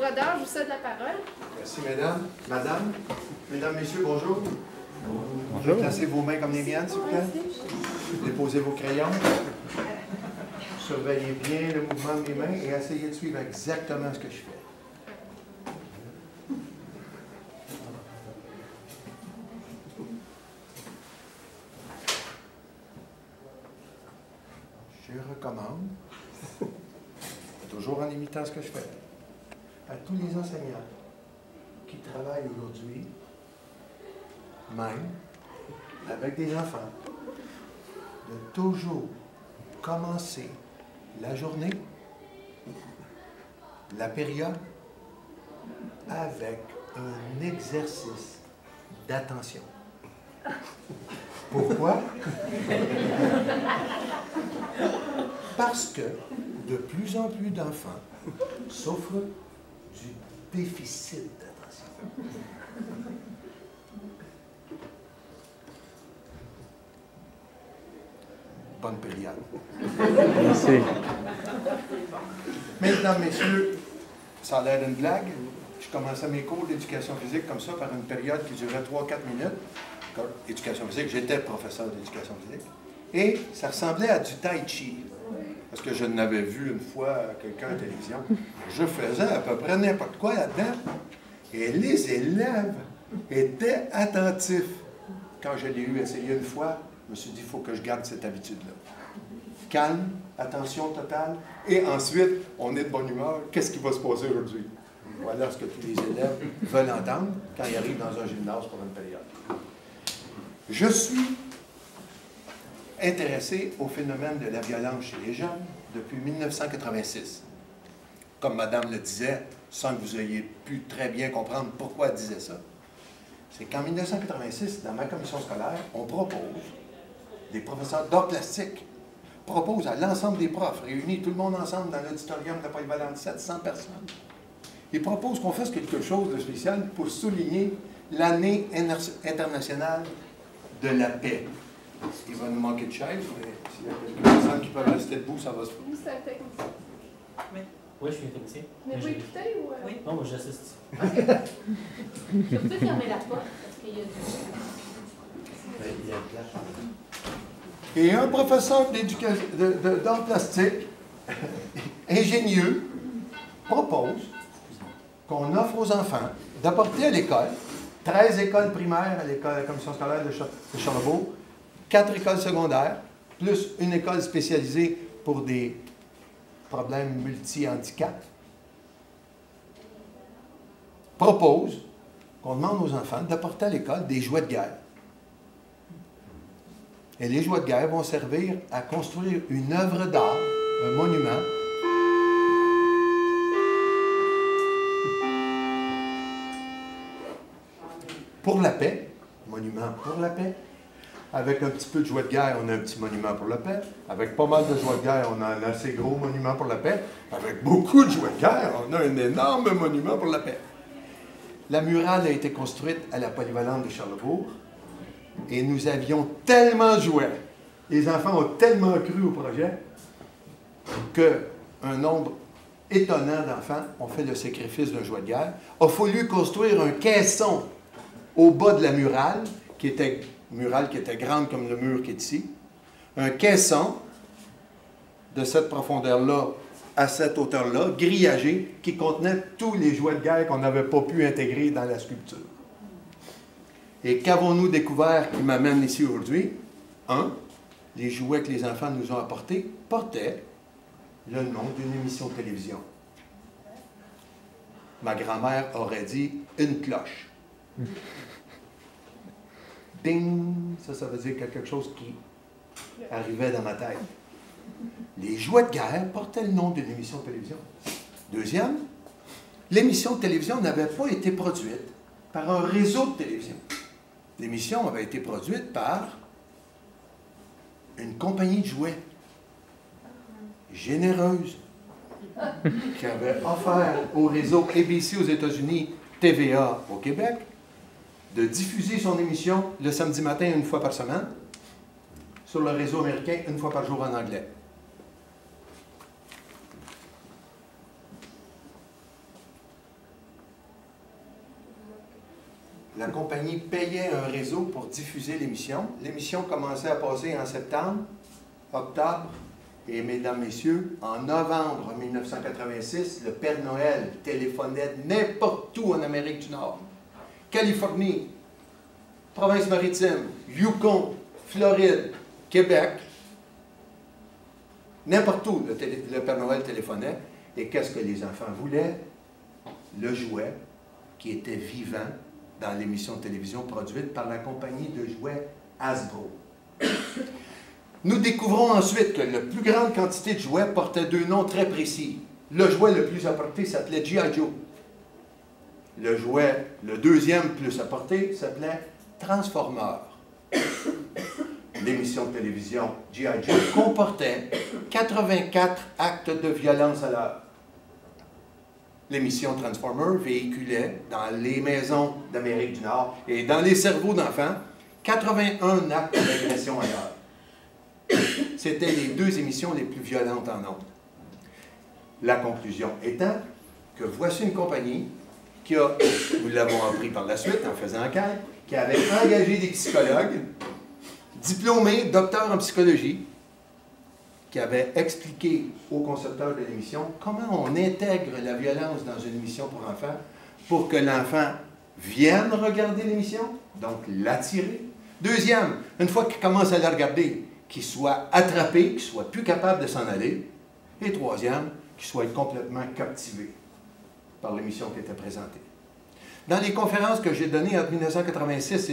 Brodeur, je vous cède la parole. Merci, mesdames. Madame, mesdames, messieurs, bonjour. Bonjour. Placez vos mains comme les miennes, s'il vous plaît. Déposez vos crayons. Surveillez bien le mouvement de mes mains et essayez de suivre exactement ce que je fais. Je recommande, toujours en imitant ce que je fais, à tous les enseignants qui travaillent aujourd'hui, même avec des enfants, de toujours commencer la journée, la période, avec un exercice d'attention. Pourquoi? Parce que de plus en plus d'enfants souffrent du déficit d'attention. Bonne période. Merci. Mesdames, messieurs, ça a l'air d'une blague. Je commençais mes cours d'éducation physique comme ça par une période qui durait 3-4 minutes. Éducation physique, j'étais professeur d'éducation physique. Et ça ressemblait à du tai chi. Parce que je n'avais vu une fois quelqu'un à la télévision. Je faisais à peu près n'importe quoi là-dedans. Et les élèves étaient attentifs. Quand je l'ai eu essayé une fois, je me suis dit, il faut que je garde cette habitude-là. Calme, attention totale, et ensuite, on est de bonne humeur. Qu'est-ce qui va se passer aujourd'hui? Voilà ce que tous les élèves veulent entendre quand ils arrivent dans un gymnase pour une période. Je suis intéressé au phénomène de la violence chez les jeunes depuis 1986. Comme Madame le disait, sans que vous ayez pu très bien comprendre pourquoi elle disait ça, c'est qu'en 1986, dans ma commission scolaire, on propose, des professeurs d'art plastique proposent à l'ensemble des profs, réunis tout le monde ensemble dans l'auditorium de la polyvalente, 700 personnes, ils proposent qu'on fasse quelque chose de spécial pour souligner l'année internationale de la paix. Il va nous manquer de chaises, mais s'il y a quelques personnes qui peuvent rester debout, ça va se faire. Vous, c'est un technicien. Oui, je suis un technicien. Mais vous écoutez ou... Oui, non, moi j'assiste. OK. Je peux fermer la porte parce qu'il y a du... Et un professeur d'art plastique, ingénieux, propose qu'on offre aux enfants d'apporter à l'école 13 écoles primaires à l'école, la commission scolaire de Charlebourg, 4 écoles secondaires, plus une école spécialisée pour des problèmes multi-handicap, propose qu'on demande aux enfants d'apporter à l'école des jouets de guerre. Et les jouets de guerre vont servir à construire une œuvre d'art, un monument, pour la paix, monument pour la paix. Avec un petit peu de jouets de guerre, on a un petit monument pour la paix. Avec pas mal de jouets de guerre, on a un assez gros monument pour la paix. Avec beaucoup de jouets de guerre, on a un énorme monument pour la paix. La murale a été construite à la polyvalente de Charlebourg et nous avions tellement joué, les enfants ont tellement cru au projet qu'un nombre étonnant d'enfants ont fait le sacrifice d'un jouet de guerre. Il a fallu construire un caisson au bas de la murale, qui était grande comme le mur qui est ici, un caisson de cette profondeur-là à cette hauteur-là, grillagé, qui contenait tous les jouets de guerre qu'on n'avait pas pu intégrer dans la sculpture. Et qu'avons-nous découvert qui m'amène ici aujourd'hui? Les jouets que les enfants nous ont apportés portaient le nom d'une émission de télévision. Ma grand-mère aurait dit « une cloche ». Ding! Ça veut dire quelque chose qui arrivait dans ma tête. Les jouets de guerre portaient le nom d'une émission de télévision. Deuxième, l'émission de télévision n'avait pas été produite par un réseau de télévision. L'émission avait été produite par une compagnie de jouets généreuse qui avait offert au réseau ABC aux États-Unis, TVA au Québec, de diffuser son émission le samedi matin une fois par semaine, sur le réseau américain une fois par jour en anglais. la compagnie payait un réseau pour diffuser l'émission. L'émission commençait à passer en septembre, octobre, et mesdames, messieurs, en novembre 1986, le Père Noël téléphonait n'importe où en Amérique du Nord. Californie, Province-Maritime, Yukon, Floride, Québec. N'importe où, le Père Noël téléphonait. Et qu'est-ce que les enfants voulaient? Le jouet qui était vivant dans l'émission de télévision produite par la compagnie de jouets Hasbro. Nous découvrons ensuite que la plus grande quantité de jouets portait deux noms très précis. Le jouet le plus apporté s'appelait G.I. Joe. Le jouet, le deuxième plus apporté, s'appelait Transformer. L'émission de télévision G.I. Joe comportait 84 actes de violence à l'heure. L'émission Transformer véhiculait dans les maisons d'Amérique du Nord et dans les cerveaux d'enfants 81 actes d'agression à l'heure. C'était les deux émissions les plus violentes en nombre. La conclusion étant que voici une compagnie qui a, nous l'avons appris par la suite en faisant enquête, qui avait engagé des psychologues, diplômés, docteurs en psychologie, qui avait expliqué aux concepteurs de l'émission comment on intègre la violence dans une émission pour enfants pour que l'enfant vienne regarder l'émission, donc l'attirer. Deuxième, une fois qu'il commence à la regarder, qu'il soit attrapé, qu'il soit plus capable de s'en aller. Et troisième, qu'il soit complètement captivé par l'émission qui était présentée. Dans les conférences que j'ai données entre 1986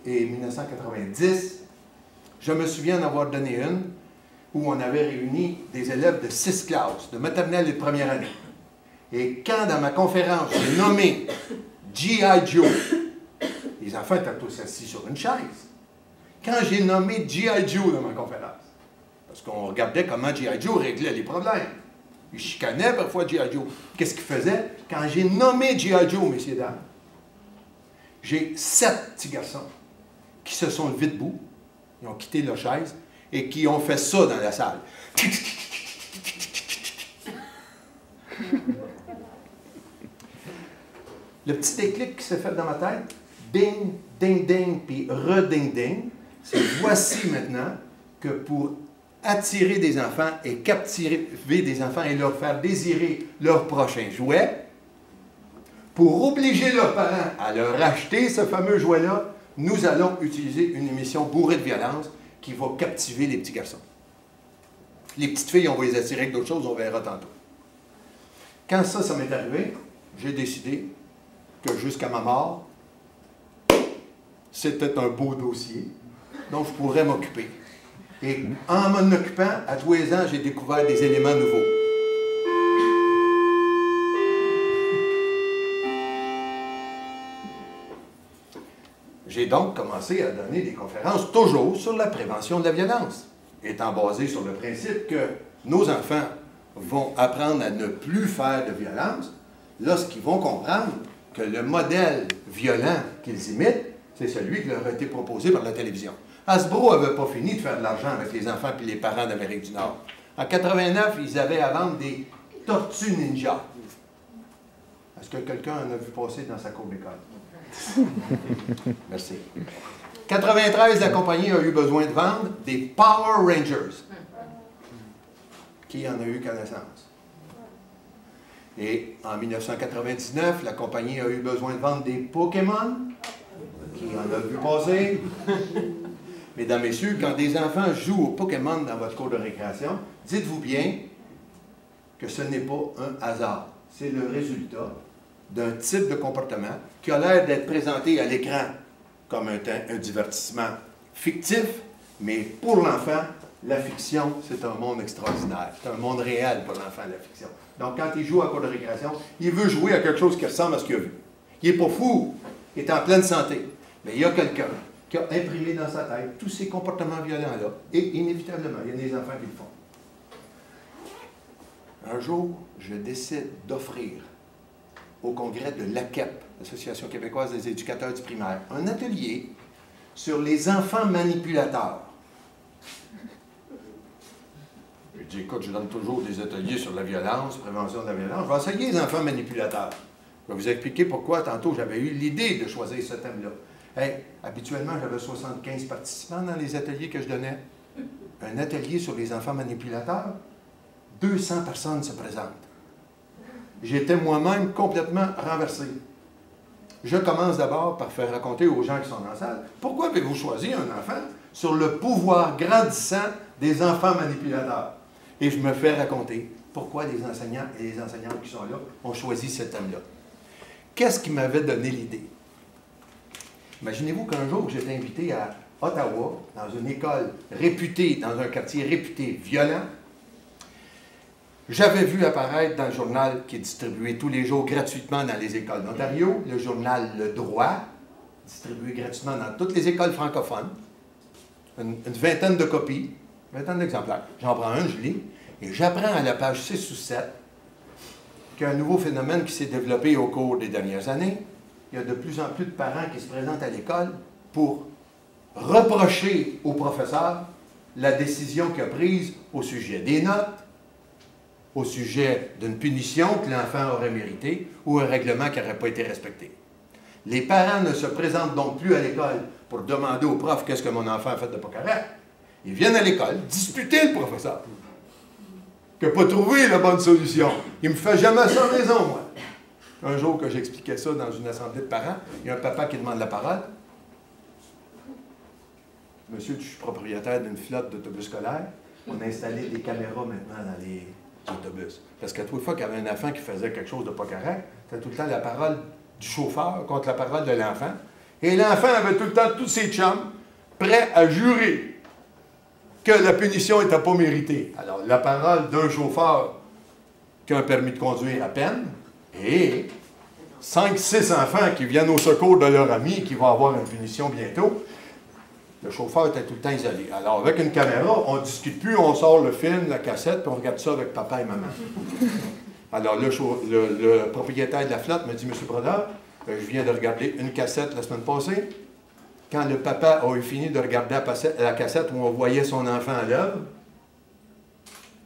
et 1990, je me souviens d'avoir donné une où on avait réuni des élèves de 6 classes, de maternelle et de première année. Et quand, dans ma conférence, j'ai nommé G.I. Joe, les enfants étaient tous assis sur une chaise. Quand j'ai nommé G.I. Joe dans ma conférence, parce qu'on regardait comment G.I. Joe réglait les problèmes. Il chicanait parfois G.I. Joe. Qu'est-ce qu'il faisait? Quand j'ai nommé G.I. Joe, messieurs, dames, j'ai 7 petits garçons qui se sont levés debout, ils ont quitté leur chaise, et qui ont fait ça dans la salle. Le petit déclic qui s'est fait dans ma tête, ding, ding, ding, puis reding, ding, c'est voici maintenant que pour attirer des enfants et captiver des enfants et leur faire désirer leur prochain jouet, pour obliger leurs parents à leur acheter ce fameux jouet-là, nous allons utiliser une émission bourrée de violence qui va captiver les petits garçons. Les petites filles, on va les attirer avec d'autres choses, on verra tantôt. Quand ça m'est arrivé, j'ai décidé que jusqu'à ma mort, c'était un beau dossier dont je pourrais m'occuper. Et en m'en occupant, à tous les ans, j'ai découvert des éléments nouveaux. J'ai donc commencé à donner des conférences toujours sur la prévention de la violence, étant basé sur le principe que nos enfants vont apprendre à ne plus faire de violence lorsqu'ils vont comprendre que le modèle violent qu'ils imitent, c'est celui qui leur a été proposé par la télévision. Hasbro n'avait pas fini de faire de l'argent avec les enfants et les parents d'Amérique du Nord. En 89, ils avaient à vendre des tortues ninja. Est-ce que quelqu'un en a vu passer dans sa cour d'école? Merci. En 93, la compagnie a eu besoin de vendre des Power Rangers. Qui en a eu connaissance? Et en 1999, la compagnie a eu besoin de vendre des Pokémon. Qui en a vu passer? Mesdames, Messieurs, quand des enfants jouent aux Pokémon dans votre cour de récréation, dites-vous bien que ce n'est pas un hasard. C'est le résultat d'un type de comportement qui a l'air d'être présenté à l'écran comme un divertissement fictif, mais pour l'enfant, la fiction, c'est un monde extraordinaire. C'est un monde réel pour l'enfant, la fiction. Donc, quand il joue à cour de récréation, il veut jouer à quelque chose qui ressemble à ce qu'il a vu. Il n'est pas fou, il est en pleine santé. Mais il y a quelqu'un qui a imprimé dans sa tête tous ces comportements violents-là. Et inévitablement, il y a des enfants qui le font. Un jour, je décide d'offrir au congrès de l'AQEP, l'Association québécoise des éducateurs du primaire, un atelier sur les enfants manipulateurs. Je dis, écoute, je donne toujours des ateliers sur la violence, prévention de la violence. Je vais essayer les enfants manipulateurs. Je vais vous expliquer pourquoi tantôt j'avais eu l'idée de choisir ce thème-là. Hey, habituellement, j'avais 75 participants dans les ateliers que je donnais. Un atelier sur les enfants manipulateurs, 200 personnes se présentent. J'étais moi-même complètement renversé. Je commence d'abord par faire raconter aux gens qui sont dans la salle, pourquoi avez-vous choisi un enfant sur le pouvoir grandissant des enfants manipulateurs? Et je me fais raconter pourquoi les enseignants et les enseignantes qui sont là ont choisi ce thème-là. Qu'est-ce qui m'avait donné l'idée? Imaginez-vous qu'un jour, j'étais invité à Ottawa, dans une école réputée, dans un quartier réputé violent. J'avais vu apparaître dans le journal qui est distribué tous les jours gratuitement dans les écoles d'Ontario, le journal Le Droit, distribué gratuitement dans toutes les écoles francophones, une vingtaine de copies, une vingtaine d'exemplaires. J'en prends un, je lis, et j'apprends à la page 6 ou 7 qu'il y a un nouveau phénomène qui s'est développé au cours des dernières années. Il y a de plus en plus de parents qui se présentent à l'école pour reprocher au professeur la décision qu'il a prise au sujet des notes, au sujet d'une punition que l'enfant aurait méritée ou un règlement qui n'aurait pas été respecté. Les parents ne se présentent donc plus à l'école pour demander au prof qu'est-ce que mon enfant a fait de pas correct. Ils viennent à l'école disputer le professeur qui n'a pas trouvé la bonne solution. Il ne me fait jamais ça raison, moi. Un jour que j'expliquais ça dans une assemblée de parents, il y a un papa qui demande la parole. Monsieur, je suis propriétaire d'une flotte d'autobus scolaires. On a installé des caméras maintenant dans les autobus. Parce qu'à toute fois qu'il y avait un enfant qui faisait quelque chose de pas correct, c'était tout le temps la parole du chauffeur contre la parole de l'enfant. Et l'enfant avait tout le temps tous ses chums prêts à jurer que la punition n'était pas méritée. Alors, la parole d'un chauffeur qui a un permis de conduire à peine, et 5-6 enfants qui viennent au secours de leur ami qui va avoir une punition bientôt, le chauffeur était tout le temps isolé. Alors, avec une caméra, on ne discute plus, on sort le film, la cassette, puis on regarde ça avec papa et maman. Alors, le propriétaire de la flotte me dit, « Monsieur Brodeur, je viens de regarder une cassette la semaine passée. Quand le papa a eu fini de regarder la cassette où on voyait son enfant à l'œuvre,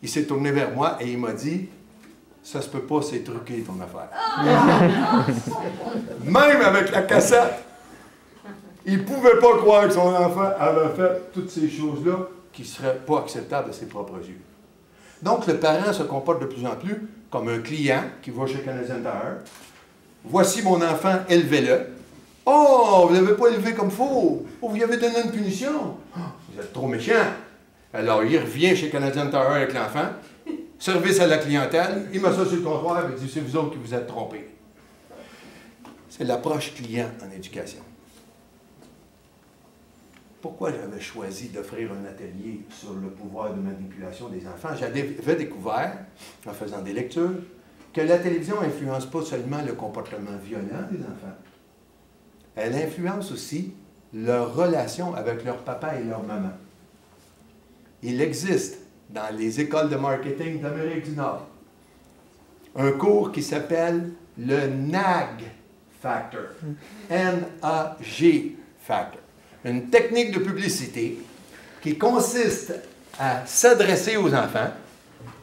il s'est tourné vers moi et il m'a dit, « Ça se peut pas, c'est truqué ton affaire. » Même avec la cassette, il ne pouvait pas croire que son enfant avait fait toutes ces choses-là qui ne seraient pas acceptables à ses propres yeux. Donc, le parent se comporte de plus en plus comme un client qui va chez Canadian Tire. Voici mon enfant, élevez-le. Oh, vous ne l'avez pas élevé comme il faut. Oh, vous lui avez donné une punition. Oh, vous êtes trop méchant. Alors, il revient chez Canadian Tire avec l'enfant. Service à la clientèle. Il m'assoit sur le comptoir et dit, c'est vous autres qui vous êtes trompés. C'est l'approche client en éducation. Pourquoi j'avais choisi d'offrir un atelier sur le pouvoir de manipulation des enfants? J'avais découvert, en faisant des lectures, que la télévision n'influence pas seulement le comportement violent des enfants. Elle influence aussi leur relation avec leur papa et leur maman. Il existe dans les écoles de marketing d'Amérique du Nord un cours qui s'appelle le NAG Factor. N-A-G Factor. Une technique de publicité qui consiste à s'adresser aux enfants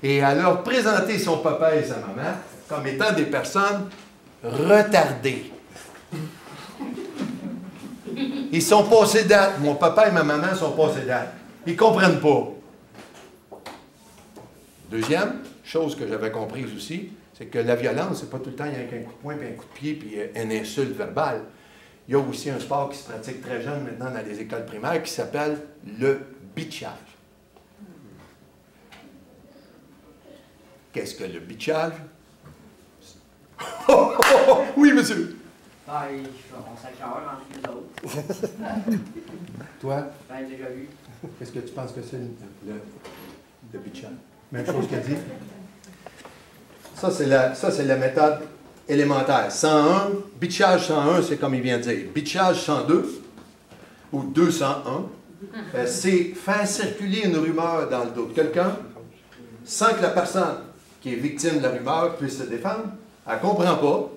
et à leur présenter son papa et sa maman comme étant des personnes retardées. Ils sont passés date. Mon papa et ma maman sont passés date. Ils ne comprennent pas. Deuxième chose que j'avais comprise aussi, c'est que la violence, c'est pas tout le temps il y a un coup de poing, puis un coup de pied, puis une insulte verbale. Il y a aussi un sport qui se pratique très jeune maintenant dans les écoles primaires qui s'appelle le bitchage. Qu'est-ce que le bitchage? Oh, oh, oh, oui, monsieur! Ah, on s'accorde entre nous autres. Toi? Ben, déjà vu. Qu'est-ce que tu penses que c'est le bitchage? Même chose qu'elle dit. Ça, c'est la méthode élémentaire. 101, bitchage 101, c'est comme il vient de dire. Bitchage 102, ou 201, c'est faire circuler une rumeur dans le dos de quelqu'un sans que la personne qui est victime de la rumeur puisse se défendre. Elle ne comprend pas.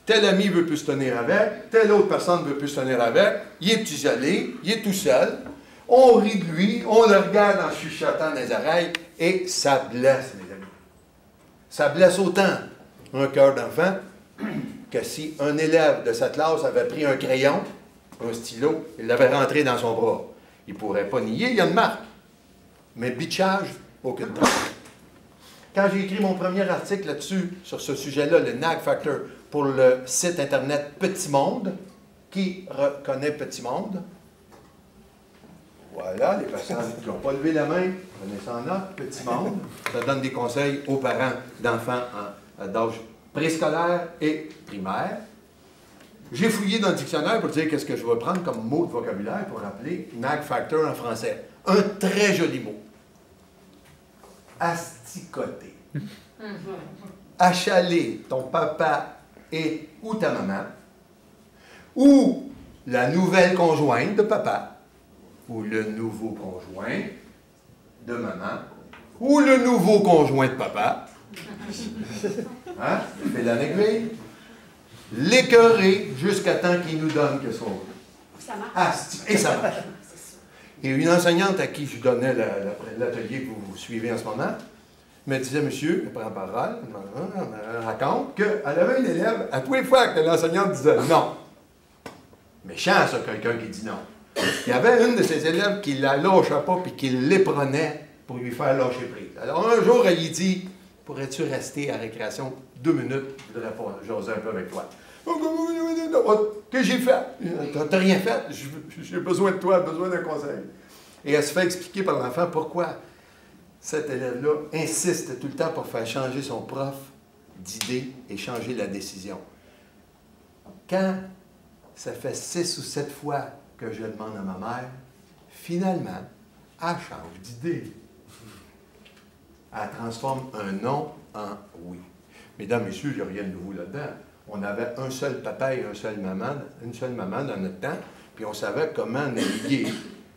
Tel ami ne veut plus se tenir avec, telle autre personne ne veut plus se tenir avec, il est isolé, il est tout seul. On rit de lui, on le regarde en chuchotant dans les oreilles, et ça blesse, mes amis. Ça blesse autant un cœur d'enfant que si un élève de sa classe avait pris un crayon, un stylo, il l'avait rentré dans son bras. Il ne pourrait pas nier, il y a une marque. Mais bitchage, aucune trace. Quand j'ai écrit mon premier article là-dessus, sur ce sujet-là, le Nag Factor, pour le site Internet Petit Monde, qui reconnaît Petit Monde? Voilà, les personnes qui n'ont pas levé la main, prenez ça en note, Petit Monde. Ça donne des conseils aux parents d'enfants d'âge préscolaire et primaire. J'ai fouillé dans le dictionnaire pour dire qu'est-ce que je vais prendre comme mot de vocabulaire pour appeler Nag Factor en français. Un très joli mot. Asticoter. Achaler ton papa et ou ta maman, ou la nouvelle conjointe de papa, ou le nouveau conjoint de maman, ou le nouveau conjoint de papa. Hein? Fait la aiguille. L'écœurer jusqu'à temps qu'il nous donne que son... Ça marche. Et ça marche. Et une enseignante à qui je donnais l'atelier que vous suivez en ce moment, me disait, monsieur, elle prend parole, elle raconte qu'elle avait une élève, à tous les fois que l'enseignante disait non. Méchant, ça, quelqu'un qui dit non. Il y avait une de ses élèves qui ne la lâchait pas puis qui l'éprenait pour lui faire lâcher prise. Alors, un jour, elle lui dit, pourrais-tu rester à récréation 2 minutes? Je voudrais pas jaser un peu avec toi. Qu'est-ce que j'ai fait? T'as rien fait? J'ai besoin de toi, besoin d'un conseil. Et elle se fait expliquer par l'enfant pourquoi cet élève-là insiste tout le temps pour faire changer son prof d'idée et changer la décision. Quand ça fait 6 ou 7 fois que je le demande à ma mère, finalement, elle change d'idée. Elle transforme un non en oui. Mesdames, messieurs, il n'y a rien de nouveau là-dedans. On avait un seul papa et une seule maman dans notre temps, puis on savait comment naviguer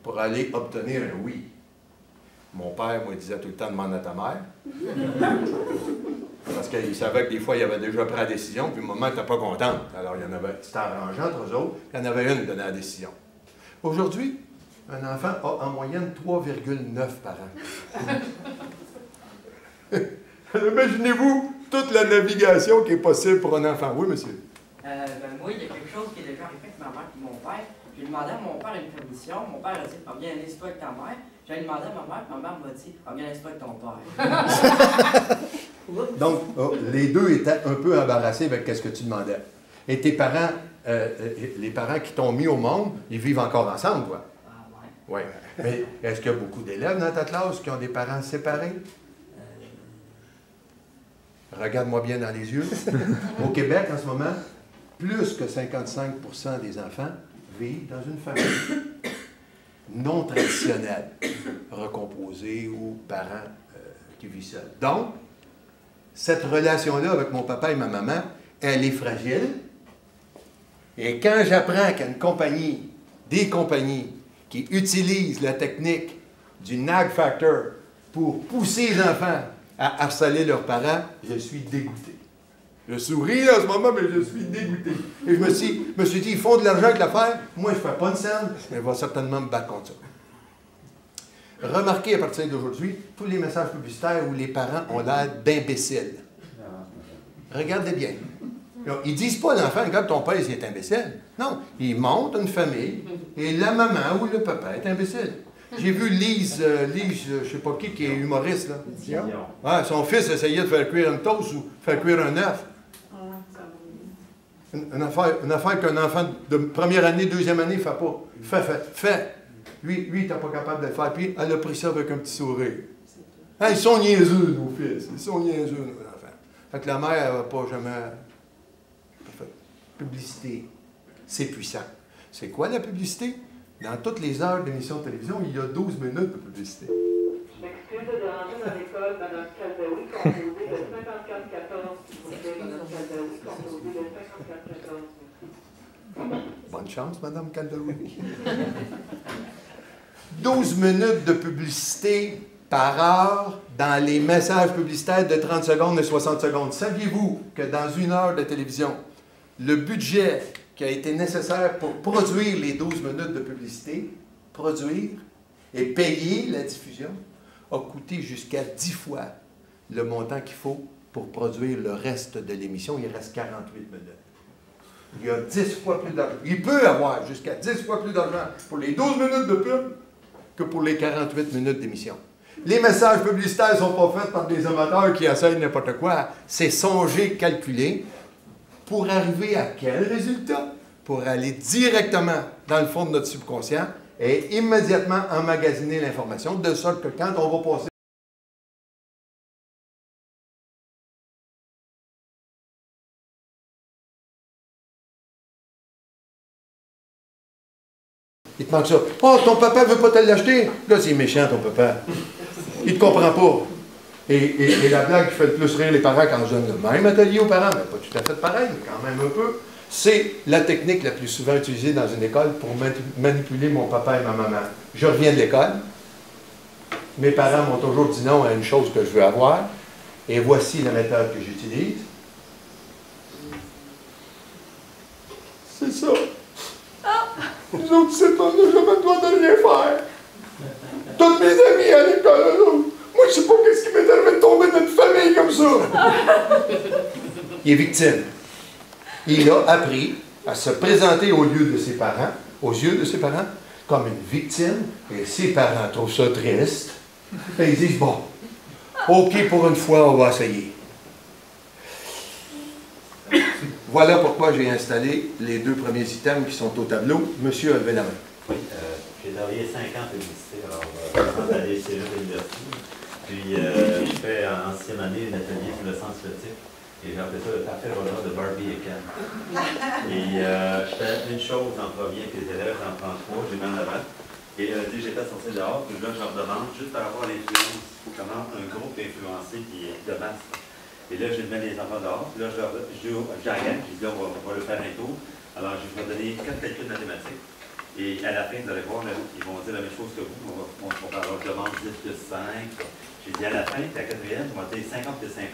pour aller obtenir un oui. Mon père, moi, disait tout le temps, demande à ta mère. Parce qu'il savait que des fois, il avait déjà pris la décision, puis le moment, il n'était pas content. Alors, il y en avait, c'était arrangé entre eux autres, il y en avait une qui donnait la décision. Aujourd'hui, un enfant a en moyenne 3,9 par an. Imaginez-vous toute la navigation qui est possible pour un enfant. Oui, monsieur? Moi, il y a quelque chose qui est déjà arrivé avec ma mère et mon père. J'ai demandé à mon père une permission. Mon père a dit, organise-toi avec ta mère. J'ai demandé à ma mère m'a dit, organise-toi avec ton père. Donc, les deux étaient un peu embarrassés avec ce que tu demandais. Et tes parents, les parents qui t'ont mis au monde, ils vivent encore ensemble, quoi? Ah, ouais. Oui. Mais est-ce qu'il y a beaucoup d'élèves dans ta classe qui ont des parents séparés? Regarde-moi bien dans les yeux. Au Québec, en ce moment, plus que 55% des enfants vivent dans une famille non traditionnelle, recomposée ou parents qui vivent seuls. Donc, cette relation-là avec mon papa et ma maman, elle est fragile. Et quand j'apprends qu'il y a une compagnie, des compagnies qui utilisent la technique du Nag Factor pour pousser les enfants à harceler leurs parents, je suis dégoûté. Je souris en ce moment, mais je suis dégoûté. Et je me suis dit, ils font de l'argent avec l'affaire, moi je ne fais pas une scène, mais je vais certainement me battre contre ça. Remarquez à partir d'aujourd'hui, tous les messages publicitaires où les parents ont l'air d'imbéciles. Regardez bien. Ils ne disent pas à l'enfant, regarde ton père, il est imbécile. Non, ils montent une famille et la maman ou le papa est imbécile. J'ai vu Lise, je ne sais pas qui est humoriste, là. Ouais, son fils essayait de faire cuire une toast ou faire cuire un œuf. Une affaire qu'un enfant de première année, deuxième année ne fait pas. Fait. Lui, il n'était pas capable de le faire. Puis, elle a pris ça avec un petit sourire. Hein, ils sont niaiseux, nos fils. Ils sont niaiseux, nos enfants. Fait que la mère, elle n'a pas jamais fait. Publicité, c'est puissant. C'est quoi la publicité? Dans toutes les heures d'émission de télévision, il y a 12 minutes de publicité. Je m'excuse de rentrer dans l'école, Mme Caldaoui, composée de 54-14. Mme Caldaoui, composée de 54-14. Bonne chance, Mme Caldaoui. 12 minutes de publicité par heure dans les messages publicitaires de 30 secondes et 60 secondes. Saviez-vous que dans une heure de télévision, le budget qui a été nécessaire pour produire les 12 minutes de publicité, produire et payer la diffusion, a coûté jusqu'à 10 fois le montant qu'il faut pour produire le reste de l'émission. Il reste 48 minutes. Il y a 10 fois plus d'argent. Il peut avoir jusqu'à 10 fois plus d'argent pour les 12 minutes de pub que pour les 48 minutes d'émission. Les messages publicitaires ne sont pas faits par des amateurs qui essayent n'importe quoi. C'est songé, calculé. Pour arriver à quel résultat? Pour aller directement dans le fond de notre subconscient et immédiatement emmagasiner l'information, de sorte que quand on va passer il te manque ça. Oh, ton papa ne veut pas te l'acheter. Là, c'est méchant, ton papa. Il ne te comprend pas. Et la blague qui fait le plus rire les parents quand je donne le même atelier aux parents, mais pas tout à fait pareil, mais quand même un peu, c'est la technique la plus souvent utilisée dans une école pour manipuler mon papa et ma maman. Je reviens de l'école. Mes parents m'ont toujours dit non à une chose que je veux avoir. Et voici la méthode que j'utilise. C'est ça. Nous autres, c'est pas, on n'a jamais le droit de rien faire. Tous mes amis à l'école, moi, je sais pas qu'est-ce qui m'est arrivé de tomber dans une famille comme ça. Il est victime. Il a appris à se présenter aux yeux de ses parents, comme une victime, et ses parents trouvent ça triste. Et ils disent, bon, OK, pour une fois, on va essayer. Voilà pourquoi j'ai installé les 2 premiers items qui sont au tableau. Monsieur a levé la main. Oui, j'ai travaillé 5 ans en publicité, alors avant d'aller chez l'université. Puis je fais en 6e année un atelier sur le sens critique. Et j'ai appelé ça le parfait bonheur de Barbie et Ken. Et je fais une chose en premier que les élèves, j'en prends 3, j'ai mis en avant. Et dès que j'étais sorti dehors, puis là, je leur demande, juste par rapport à l'influence, comment un groupe influencé qui est de masse. Et là, je mets les enfants dehors, puis là, j'arrête, je dis, là, on va le faire un tour. Alors, je vais donner 4 calculs mathématiques. Et à la fin, vous allez voir, là, ils vont dire la même chose que vous. On demande 10 plus 5. J'ai dit à la fin, puis à la 4e, on va dire 50 plus 50.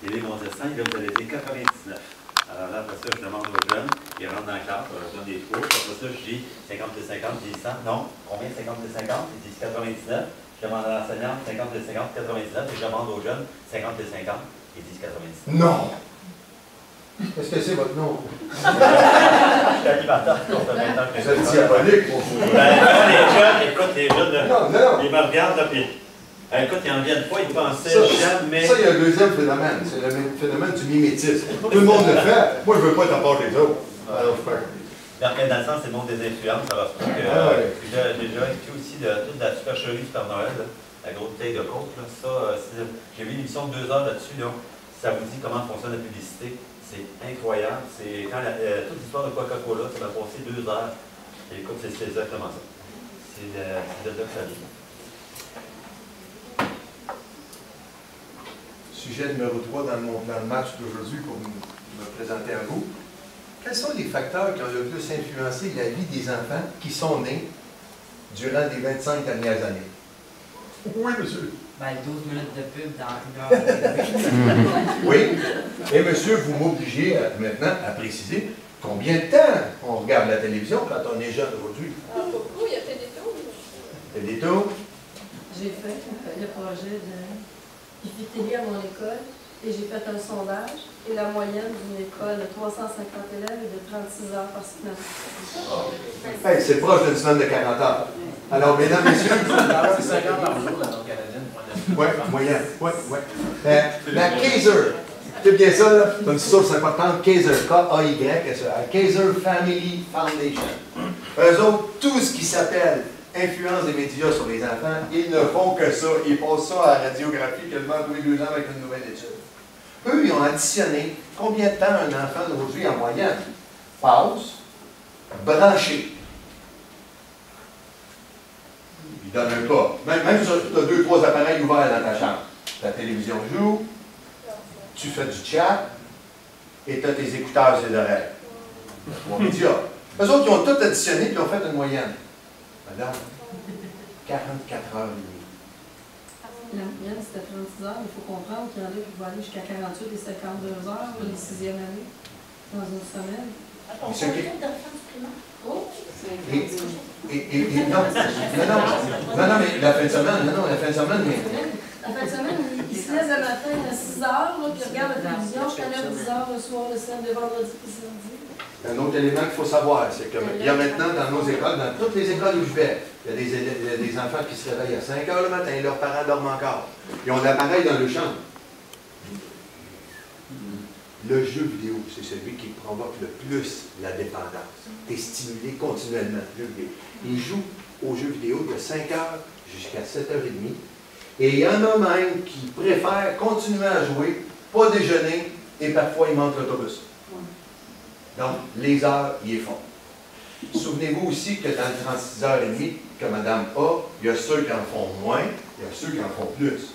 Et là, ils vont dire 5, là, vous allez dire 99. Alors là, après ça, je demande aux jeunes, ils rentrent dans la classe, je leur donne des trous. Après ça, je dis 50 plus 50, ils disent 100. Non, combien 50 plus 50? Ils disent 99. Je demande à l'enseignant 50 plus 50, 99. Et je demande aux jeunes 50 plus 50. Ils disent 99. Non! Est-ce que c'est votre nom? Je suis animateur, ça fait 20 ans que Vous êtes diabolique, mon fou. les jeunes, écoute, les jeunes, Non. ils me regardent, là, puis écoute, ils n'en viennent pas, ils pensaient jamais. Ça, il y a un deuxième phénomène. C'est le phénomène du mimétisme. Tout le monde le fait. Moi, je ne veux pas être à part des autres. Alors, je fais. Dans le sens, c'est le monde des influences, ça va se faire que. J'ai déjà écrit aussi toute la supercherie du Père Noël, là, la grosse bouteille de coke. Là, ça, j'ai vu une émission de 2 heures là-dessus. Là, ça vous dit comment fonctionne la publicité. C'est incroyable. C'est quand toute l'histoire de Coca-Cola, ça va passer 2 heures. Et écoute, c'est exactement ça. C'est de là que ça vient. Sujet numéro 3 dans mon plan de match d'aujourd'hui pour me présenter à vous. Quels sont les facteurs qui ont le plus influencé la vie des enfants qui sont nés durant les 25 dernières années? Oui, monsieur. Ben, 12 minutes de pub dans 1 heure. Oui. Et monsieur, vous m'obligez maintenant à préciser combien de temps on regarde la télévision quand on est jeune aujourd'hui. Beaucoup, il a fait des tours. Et des tours? J'ai fait le projet de télé à mon école et j'ai fait un sondage et la moyenne d'une école de 350 élèves est de 36 heures par semaine. Hey, c'est proche d'une semaine de 40 heures. Alors, mesdames, messieurs... C'est 50 par jour, la norme canadienne. Oui, moyenne. Oui. La Kaiser, c'est bien ça, là? C'est une source importante. Kaiser, K-A-Y-S-E-R. Kaiser Family Foundation. Eux autres, tout ce qui s'appelle influence des médias sur les enfants, ils ne font que ça. Ils passent ça à la radiographie quasiment tous les 2 ans avec une nouvelle étude. Eux, ils ont additionné combien de temps un enfant d'aujourd'hui en moyenne passe branché. Ils donnent un cas. Même si tu as 2-3 appareils ouverts dans ta chambre. Ta télévision joue, tu fais du chat et tu as tes écouteurs et l'oreille. Bon média. Eux autres, ils ont tout additionné et ils ont fait une moyenne. Madame, 44 heures et demie. La moyenne, c'était 36 heures. Il faut comprendre qu'il y en a qui vont aller jusqu'à 48 et 52 heures pour les 6e années, dans une semaine. Attends, C'est ok. Oh! Non, mais la fin de semaine, la fin de semaine, mais... La fin de semaine, ils se lèvent le matin à 6 heures, là, puis ils regardent la télévision jusqu'à 9-10 heures le soir, le samedi, le vendredi, puis le samedi. l'autre élément qu'il faut savoir, c'est qu'il y a maintenant dans nos écoles, dans toutes les écoles où je vais, il y a des enfants qui se réveillent à 5 heures le matin, leurs parents dorment encore. Ils ont l'appareil dans le chambre. Le jeu vidéo, c'est celui qui provoque le plus la dépendance. Tu es stimulé continuellement, jeu vidéo. Ils jouent aux jeux vidéo de 5 heures jusqu'à 7h30. Et il y en a même qui préfèrent continuer à jouer, pas déjeuner, et parfois ils manquent l'autobus. Donc, les heures, ils font. Souvenez-vous aussi que dans le 36h30 que Mme A, il y a ceux qui en font moins, il y a ceux qui en font plus.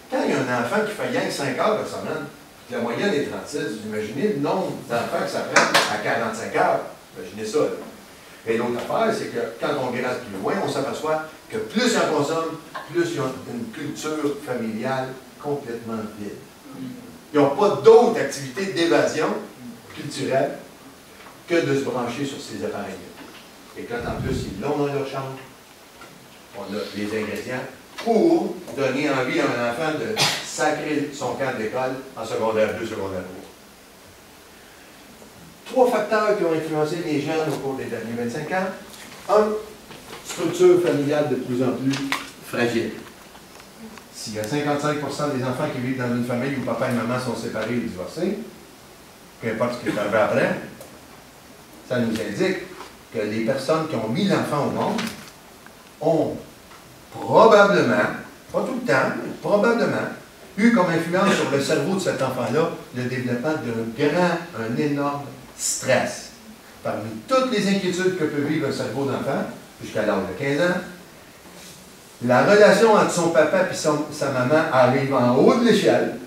Quand il y a un enfant qui fait rien que 5 heures par semaine, la moyenne est 36, vous imaginez le nombre d'enfants que ça prend à 45 heures. Imaginez ça. Là. Et l'autre affaire, c'est que quand on gratte plus loin, on s'aperçoit que plus ils en consomment, plus ils ont une culture familiale complètement vide. Ils n'ont pas d'autres activités d'évasion culturelle que de se brancher sur ces appareils-là. Et quand en plus ils l'ont dans leur chambre, on a les ingrédients pour donner envie à un enfant de sacrer son camp d'école en secondaire 2, secondaire 3. 3 facteurs qui ont influencé les jeunes au cours des derniers 25 ans. 1. Structure familiale de plus en plus fragile. S'il y a 55% des enfants qui vivent dans une famille où papa et maman sont séparés ou divorcés, peu importe ce qui est arrivé après, ça nous indique que les personnes qui ont mis l'enfant au monde ont probablement, pas tout le temps, mais probablement, eu comme influence sur le cerveau de cet enfant-là le développement un énorme stress. Parmi toutes les inquiétudes que peut vivre un cerveau d'enfant, jusqu'à l'âge de 15 ans, la relation entre son papa et sa maman arrive en haut de l'échelle,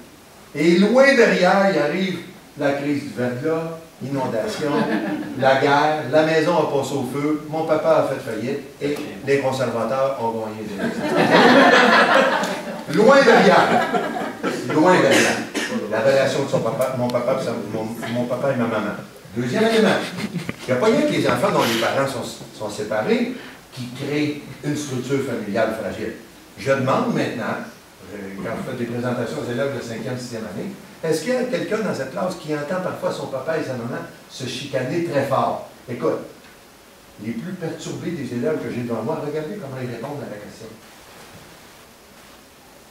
et loin derrière, il arrive la crise du verglas, l'inondation, la guerre, la maison a passé au feu, mon papa a fait faillite, et les conservateurs ont gagné des élections. Loin derrière. Loin derrière. La relation de mon papa et ma maman. Deuxième élément. Il n'y a pas rien que les enfants dont les parents sont séparés qui créent une structure familiale fragile. Je demande maintenant, quand je fais des présentations aux élèves de 5e, 6e année, est-ce qu'il y a quelqu'un dans cette classe qui entend parfois son papa et sa maman se chicaner très fort? Écoute, les plus perturbés des élèves que j'ai devant moi, regardez comment ils répondent à la question.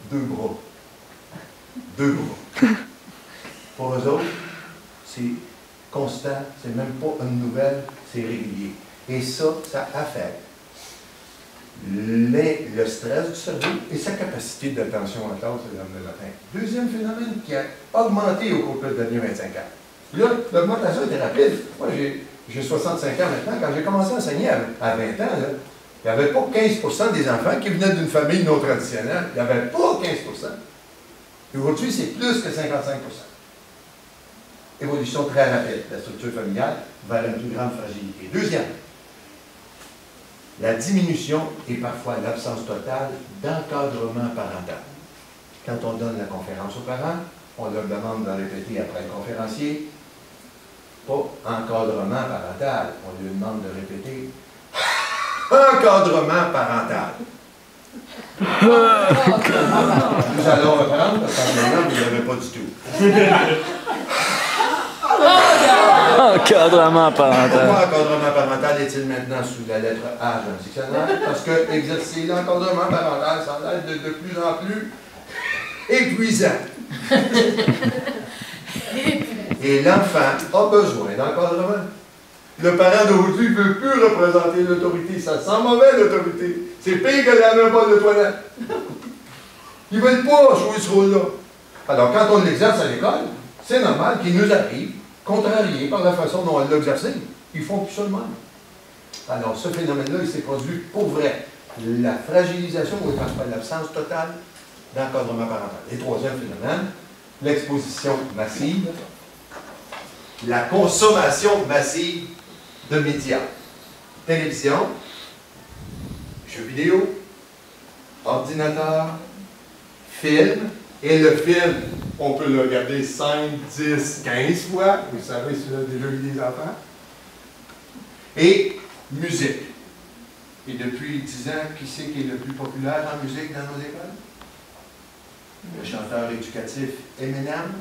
2 bras. 2 bras. Pour eux autres, c'est constant, c'est même pas une nouvelle, c'est régulier. Et ça affecte le stress du cerveau et sa capacité d'attention en classe et de matin. Deuxième phénomène qui a augmenté au cours des derniers 25 ans. Là, l'augmentation était rapide. Moi, j'ai 65 ans maintenant. Quand j'ai commencé à enseigner à 20 ans, là, il n'y avait pas 15% des enfants qui venaient d'une famille non traditionnelle. Il n'y avait pas 15%. Et aujourd'hui, c'est plus que 55%. Évolution très rapide de la structure familiale vers une plus grande fragilité. Deuxième, la diminution et parfois l'absence totale d'encadrement parental. Quand on donne la conférence aux parents, on leur demande de répéter après le conférencier, pas encadrement parental, on lui demande de répéter encadrement parental. Nous allons reprendre parce qu'en moment, vous ne l'avez pas du tout. Encadrement parental. Pourquoi encadrement parental est-il maintenant sous la lettre A dans le dictionnaire? Parce que exercer l'encadrement parental, ça a l'air de plus en plus épuisant. Et l'enfant a besoin d'encadrement. Le parent d'aujourd'hui ne veut plus représenter l'autorité. Ça sent mauvais, l'autorité. C'est pire que la même bol de toilette. Ils ne veulent pas jouer ce rôle-là. Alors, quand on l'exerce à l'école, c'est normal qu'il nous arrive, contrarié par la façon dont on l'a exercé. Ils font plus ça de même. Alors, ce phénomène-là, il s'est produit pour vrai. La fragilisation ou parfois l'absence totale d'encadrement parental. Et troisième phénomène, l'exposition massive, la consommation massive de médias. Télévision, jeux vidéo, ordinateur, film, et le film, on peut le regarder 5, 10, 15 fois, vous savez si vous avez déjà vu des enfants, et musique. Et depuis 10 ans, qui c'est qui est le plus populaire en musique dans nos écoles? Le chanteur éducatif Eminem.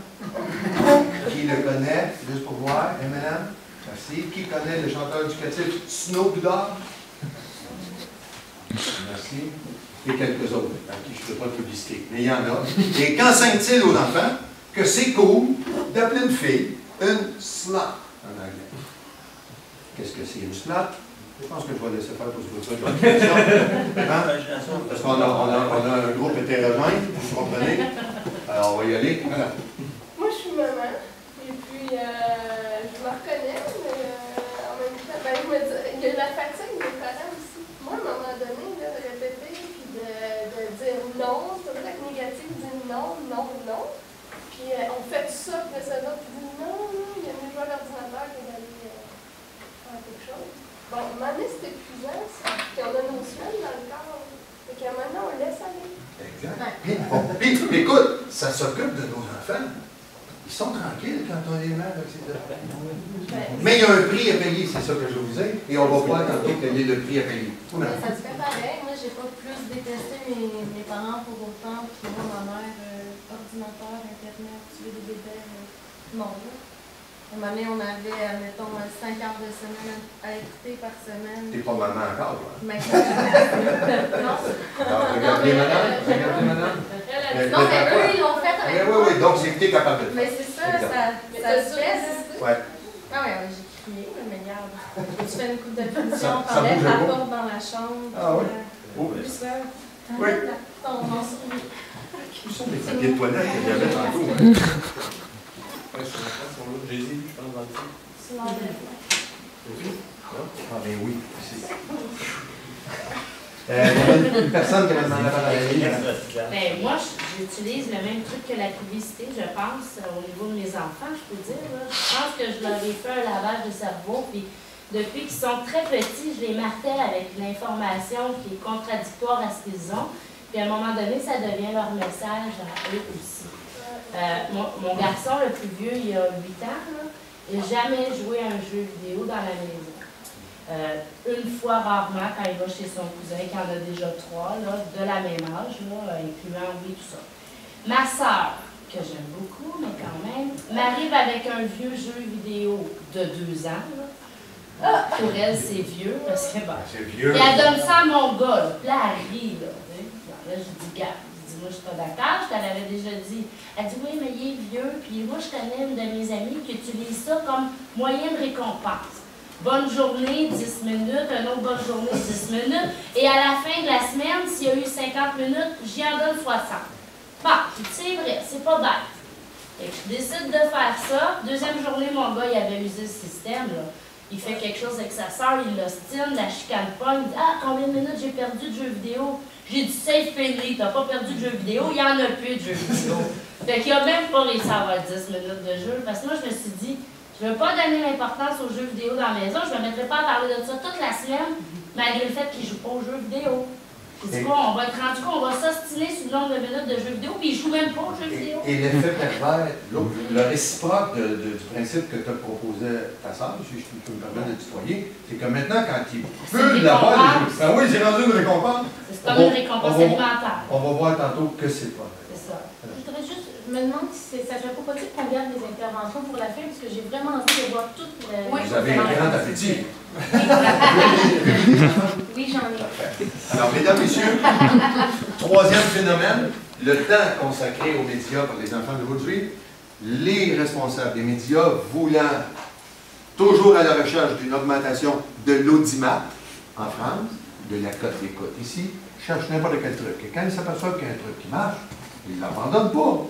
Qui le connaît, juste pour voir, Eminem? Merci. Qui connaît le chanteur éducatif Snoop Dogg? Merci. Et quelques autres, à qui je ne fais pas de publicité. Mais il y en a. Et qu'enseigne-t-il aux enfants? Que c'est cool d'appeler une fille une slut en anglais. Qu'est-ce que c'est une slut? Je pense que je vais laisser faire pour ce truc de question. Hein? Parce qu'on a un groupe hétérogène, vous comprenez? Alors, on va y aller. Voilà. Moi, je suis maman. Et puis, je me reconnais, mais en même temps, ben, je me dis, il y a la fatigue des parents aussi. Moi, à un moment donné, là, de répéter, puis de dire non, c'est toujours être négatif, dire non, non, non. Puis, on fait tout ça, puis ça va, puis dit non, non, il y a mieux jouer à l'ordinateur que d'aller faire quelque chose. Bon, à un moment donné, c'est épuisant, ça. Puis, on a nos semaines dans le corps. Et qu'à un moment donné, on laisse aller. Exact. Puis, écoute, ça s'occupe de nos enfants. Ils sont tranquilles quand on est mère avec ces enfants. Mais il y a un prix à payer, c'est ça que je vous dis. Et on va voir tantôt quel est le prix à payer. Ça se fait pareil. Moi, j'ai pas plus détesté mes parents pour autant. Puis moi, ma mère, ordinateur, Internet, tuer des bébés, non. À un moment donné, on avait, mettons, 5 heures de semaine à écouter par semaine. T'es pas maman encore, toi? Non. Alors, regardez madame. Regardez madame. Non, mais eux, ils l'ont fait avec moi. Oui, donc c'est que t'es capable de le faire. Mais c'est ça, ça se fait. Ouais. Ah oui, j'ai crié, mais regarde. Tu fais une coupe de punition, on parlait de la porte dans la chambre. Ah oui? Plus ça. Oui. Ton souris. Où sont les papiers de toilette qu'il y avait tantôt? Ouais, sur la place, on l'a. J'ai dit, je pense, dans le fond. C'est l'enlève. Ah ben oui. Il y a une personne qui m'a demandé à la ligne. Ben, moi, j'utilise le même truc que la publicité, je pense, au niveau de mes enfants, je peux dire. Là. Je pense que je leur ai fait un lavage de cerveau, puis depuis qu'ils sont très petits, je les martèle avec une information qui est contradictoire à ce qu'ils ont, puis à un moment donné, ça devient leur message à eux aussi. Mon garçon, le plus vieux, il a 8 ans, il n'a jamais joué à un jeu vidéo dans la maison. Une fois rarement quand il va chez son cousin, qui en a déjà 3, là, de la même âge, là, incluant oui, tout ça. Ma sœur, que j'aime beaucoup, mais quand même, m'arrive avec un vieux jeu vidéo de 2 ans. Là. Pour elle, c'est vieux, parce que bon. C'est vieux. Puis elle donne ça à mon gars, là. Puis là, elle rit, là. Là, je dis, gars, moi, je suis pas d'accord, je te l'avais déjà dit. Elle dit, oui, mais il est vieux, puis moi, je connais une de mes amies qui utilise ça comme moyen de récompense. Bonne journée, 10 minutes, une autre bonne journée, 10 minutes, et à la fin de la semaine, s'il y a eu 50 minutes, j'y en donne 60. Bon, c'est vrai, c'est pas bête. Et je décide de faire ça. Deuxième journée, mon gars, il avait usé le système, là. Il fait quelque chose avec sa soeur, il l'ostine, la chicane pas, il me dit, ah, combien de minutes j'ai perdu de jeu vidéo? J'ai dit, safe fini, t'as pas perdu de jeu vidéo, il y en a plus de jeu vidéo. Fait qu'il a même pas réussi à avoir 10 minutes de jeu, parce que moi, je me suis dit, je ne veux pas donner l'importance aux jeux vidéo dans la maison, je ne me mettrai pas à parler de ça toute la semaine, malgré le fait qu'ils ne jouent pas aux jeux vidéo. J'ai dit quoi, on va être rendu qu'on va s'ostiner sur le nombre de minutes de jeux vidéo, puis ils ne jouent même pas aux jeux vidéo. Et l'effet pervers, le réciproque du principe que tu as proposé ta soeur, si je peux me permettre de tutoyer, c'est que maintenant, quand il peut l'avoir, ah oui, j'ai rendu une récompense. C'est comme une récompense alimentaire. On va voir tantôt que c'est pas. C'est ça. Je me demande si ça serait pas possible qu'on garde des interventions pour la fin, parce que j'ai vraiment envie de voir toutes les... Vous avez un grand appétit. Oui, j'en ai. Alors, mesdames, messieurs, troisième phénomène, le temps consacré aux médias par les enfants d'aujourd'hui, les responsables des médias voulant toujours à la recherche d'une augmentation de l'audimat en France, de la cote d'écoute ici, cherchent n'importe quel truc. Et quand ils s'aperçoivent qu'il y a un truc qui marche, ils ne l'abandonnent pas.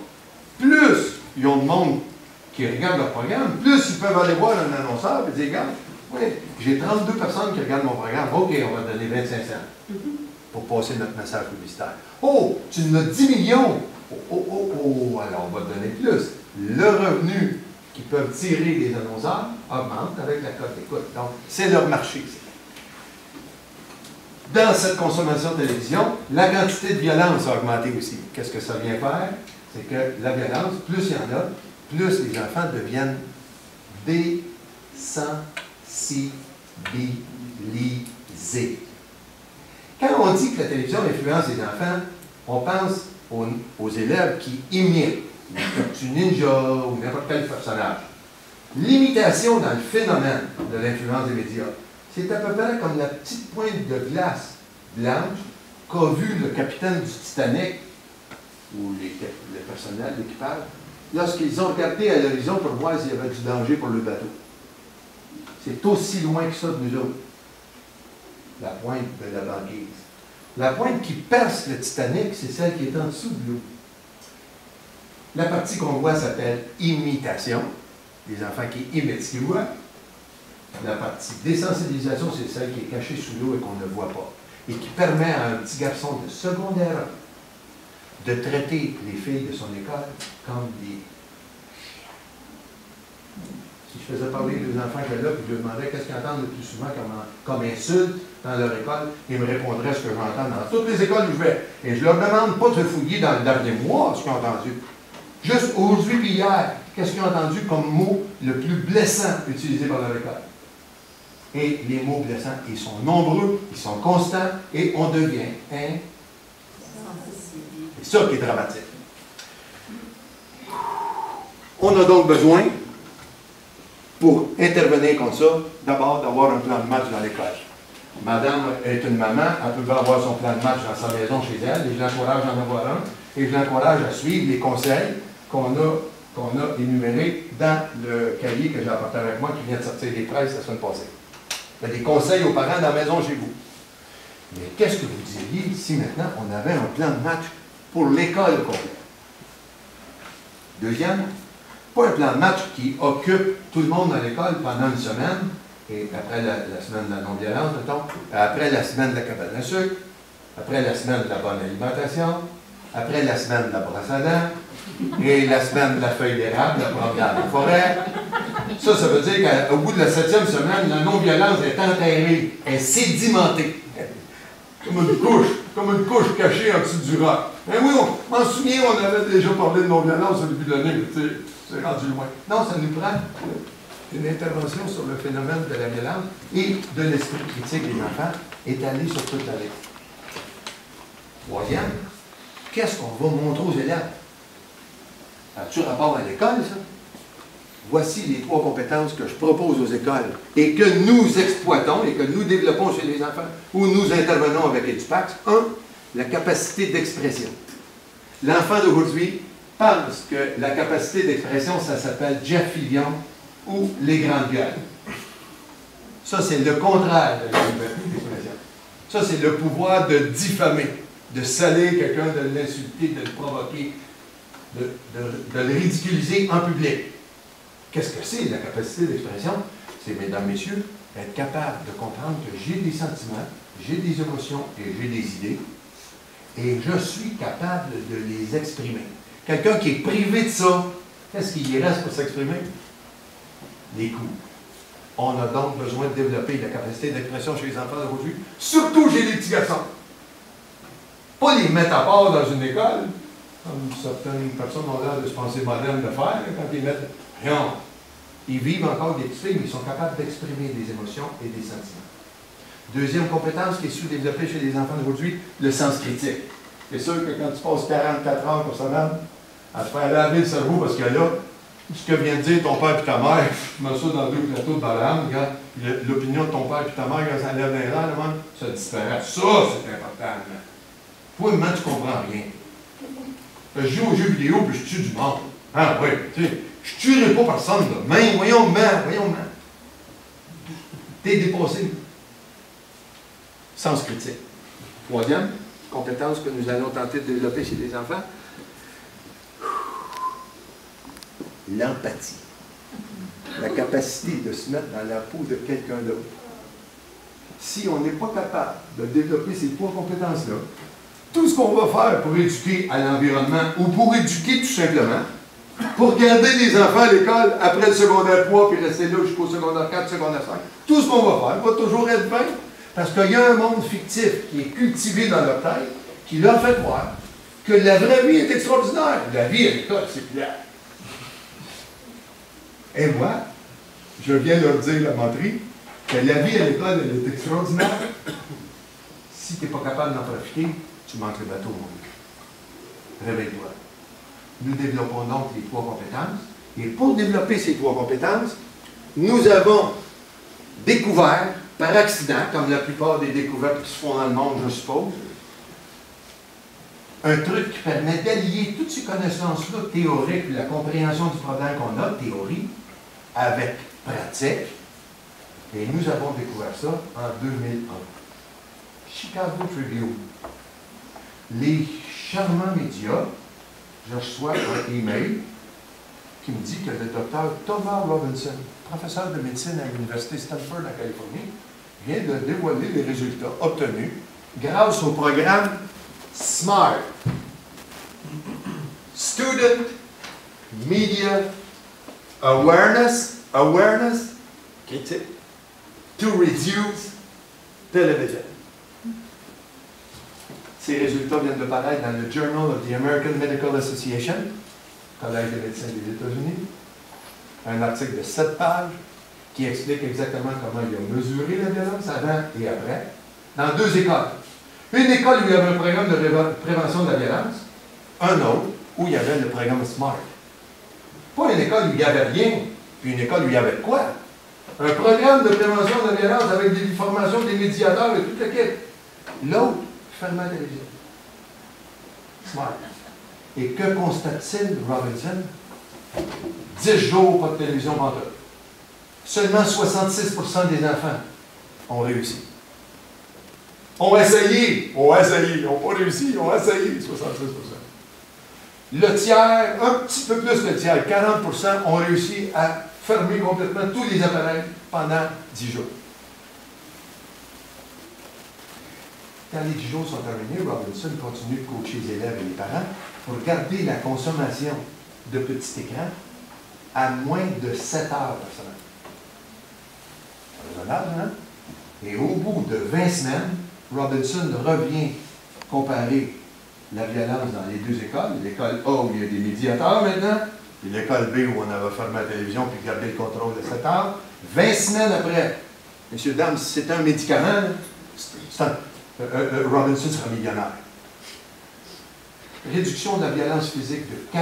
Plus ils ont de monde qui regarde leur programme, plus ils peuvent aller voir un annonceur et dire, regarde, oui, j'ai 32 personnes qui regardent mon programme, OK, on va donner 25 cents pour passer notre message publicitaire. Oh, tu en as 10 millions! Oh, alors on va te donner plus. Le revenu qu'ils peuvent tirer des annonceurs augmente avec la cote d'écoute. Donc, c'est leur marché. Dans cette consommation de télévision, la quantité de violence a augmenté aussi. Qu'est-ce que ça vient faire? C'est que la violence, plus il y en a, plus les enfants deviennent désensibilisés. Quand on dit que la télévision influence les enfants, on pense aux élèves qui imitent une Ninja ou n'importe quel personnage. L'imitation dans le phénomène de l'influence des médias, c'est à peu près comme la petite pointe de glace blanche qu'a vu le capitaine du Titanic, ou le personnel, l'équipage, lorsqu'ils ont regardé à l'horizon pour voir s'il y avait du danger pour le bateau. C'est aussi loin que ça de nous autres, la pointe de la banquise. La pointe qui perce le Titanic, c'est celle qui est en dessous de l'eau. La partie qu'on voit s'appelle imitation, les enfants qui imitent ce qu'ils voient. La partie désensibilisation, c'est celle qui est cachée sous l'eau et qu'on ne voit pas, et qui permet à un petit garçon de secondaire de traiter les filles de son école comme des chiens. Si je faisais parler des enfants qu'il y a là, puis je leur demandais qu'est-ce qu'ils entendent le plus souvent comme insulte dans leur école, ils me répondraient ce que j'entends dans toutes les écoles où je vais. Et je leur demande pas de fouiller dans le dernier mois ce qu'ils ont entendu. Juste aujourd'hui puis hier, qu'est-ce qu'ils ont entendu comme mot le plus blessant utilisé par leur école? Et les mots blessants, ils sont nombreux, ils sont constants, et on devient c'est ça qui est dramatique. On a donc besoin, pour intervenir comme ça, d'abord d'avoir un plan de match dans l'école. Madame est une maman, elle peut avoir son plan de match dans sa maison chez elle, et je l'encourage à en avoir un, et je l'encourage à suivre les conseils qu'on a énumérés dans le cahier que j'ai apporté avec moi, qui vient de sortir des presses la semaine passée. Il y a des conseils aux parents dans la maison chez vous. Mais qu'est-ce que vous diriez si maintenant on avait un plan de match pour l'école complète? Deuxième, pas un plan de match qui occupe tout le monde dans l'école pendant une semaine, et après la semaine de la non-violence, mettons, après la semaine de la cabane à sucre, après la semaine de la bonne alimentation, après la semaine de la brosse à dents, et la semaine de la feuille d'érable, la promenade en forêt. Ça veut dire qu'au bout de la 7e semaine, la non-violence est enterrée, est sédimentée. Comme une couche cachée en dessous du roc. Mais oui, on m'en souvient, on avait déjà parlé de non-violence au début de l'année, mais c'est rendu loin. Non, ça nous prend une intervention sur le phénomène de la violence et de l'esprit critique des enfants étalé sur toute l'année. Troisième, qu'est-ce qu'on va montrer aux élèves? As-tu rapport à l'école, ça? Voici les 3 compétences que je propose aux écoles et que nous exploitons et que nous développons chez les enfants où nous intervenons avec EduPax. 1. La capacité d'expression. L'enfant d'aujourd'hui pense que la capacité d'expression, ça s'appelle Jeff Fillion ou les grandes gueules. Ça, c'est le contraire de la liberté d'expression. Ça, c'est le pouvoir de diffamer, de salir quelqu'un, de l'insulter, de le provoquer, de le ridiculiser en public. Qu'est-ce que c'est, la capacité d'expression? C'est, mesdames, messieurs, être capable de comprendre que j'ai des sentiments, j'ai des émotions et j'ai des idées, et je suis capable de les exprimer. Quelqu'un qui est privé de ça, qu'est-ce qu'il y reste pour s'exprimer? Les coups. On a donc besoin de développer la capacité d'expression chez les enfants d'aujourd'hui, surtout chez les petits garçons. Pas les mettre à part dans une école, comme certaines personnes ont l'air de se penser modernes de faire, quand ils mettent... Non. Ils vivent encore des petites filles, mais ils sont capables d'exprimer des émotions et des sentiments. Deuxième compétence qui est sous-développée chez les enfants d'aujourd'hui, le sens critique. C'est sûr que quand tu passes 44 heures par semaine à te faire laver le cerveau parce que là, ce que vient de dire ton père et ta mère, je mets ça dans 2 plateaux de Balaam, l'opinion de ton père et ta mère, quand ça lève dans les airs, ça disparaît. Ça, c'est important. Toi, maintenant, tu comprends rien. Je joue aux jeux vidéo puis je tue du monde. Ah oui, tu sais, je tuerai pas personne, là. Mais voyons, t'es dépassé. Sens critique. Troisième compétence que nous allons tenter de développer chez les enfants, l'empathie. La capacité de se mettre dans la peau de quelqu'un d'autre. Si on n'est pas capable de développer ces 3 compétences-là, tout ce qu'on va faire pour éduquer à l'environnement ou pour éduquer tout simplement, pour garder les enfants à l'école après le secondaire 3 puis rester là jusqu'au secondaire 4, secondaire 5, tout ce qu'on va faire va toujours être vain. Parce qu'il y a un monde fictif qui est cultivé dans leur tête, qui leur fait croire que la vraie vie est extraordinaire. La vie à l'école, c'est plat. Et moi, je viens leur dire la menterie, que la vie à l'école, elle est extraordinaire. Si tu n'es pas capable d'en profiter, tu manques le bateau, mon gars. Réveille-toi. Nous développons donc les 3 compétences. Et pour développer ces 3 compétences, nous avons découvert, par accident, comme la plupart des découvertes qui se font dans le monde, je suppose, un truc qui permet d'allier toutes ces connaissances-là théoriques, la compréhension du problème qu'on a, théorie, avec pratique. Et nous avons découvert ça en 2001. Chicago Tribune. Les charmants médias, je reçois un email qui me dit que le docteur Thomas Robinson, professeur de médecine à l'Université Stanford en Californie, vient de dévoiler les résultats obtenus grâce au programme SMART, Student Media Awareness to Reduce Television. Ces résultats viennent de paraître dans le Journal of the American Medical Association, Collège des médecins des États-Unis, un article de 7 pages qui explique exactement comment il a mesuré la violence avant et après, dans 2 écoles. Une école où il y avait un programme de prévention de la violence, un autre où il y avait le programme SMART. Pas une école où il n'y avait rien, puis une école où il y avait quoi? Un programme de prévention de la violence avec des formations des médiateurs et toute l'équipe. L'autre, fermement la télévision. SMART. Et que constate-t-il, Robinson? 10 jours, pas de télévision mental. Seulement 66% des enfants ont réussi. Ont essayé, n'ont pas réussi, ont essayé, 66%. Le tiers, un petit peu plus le tiers, 40% ont réussi à fermer complètement tous les appareils pendant 10 jours. Quand les 10 jours sont terminés, Robinson continue de coacher les élèves et les parents pour garder la consommation de petits écrans à moins de 7 heures par semaine. Raisonnable, hein? Et au bout de 20 semaines, Robinson revient comparer la violence dans les 2 écoles. L'école A où il y a des médiateurs maintenant, et l'école B où on avait fermé la télévision puis gardé le contrôle de 7 heures. 20 semaines après, messieurs, dames, si c'était un médicament, Robinson sera millionnaire. Réduction de la violence physique de 40%,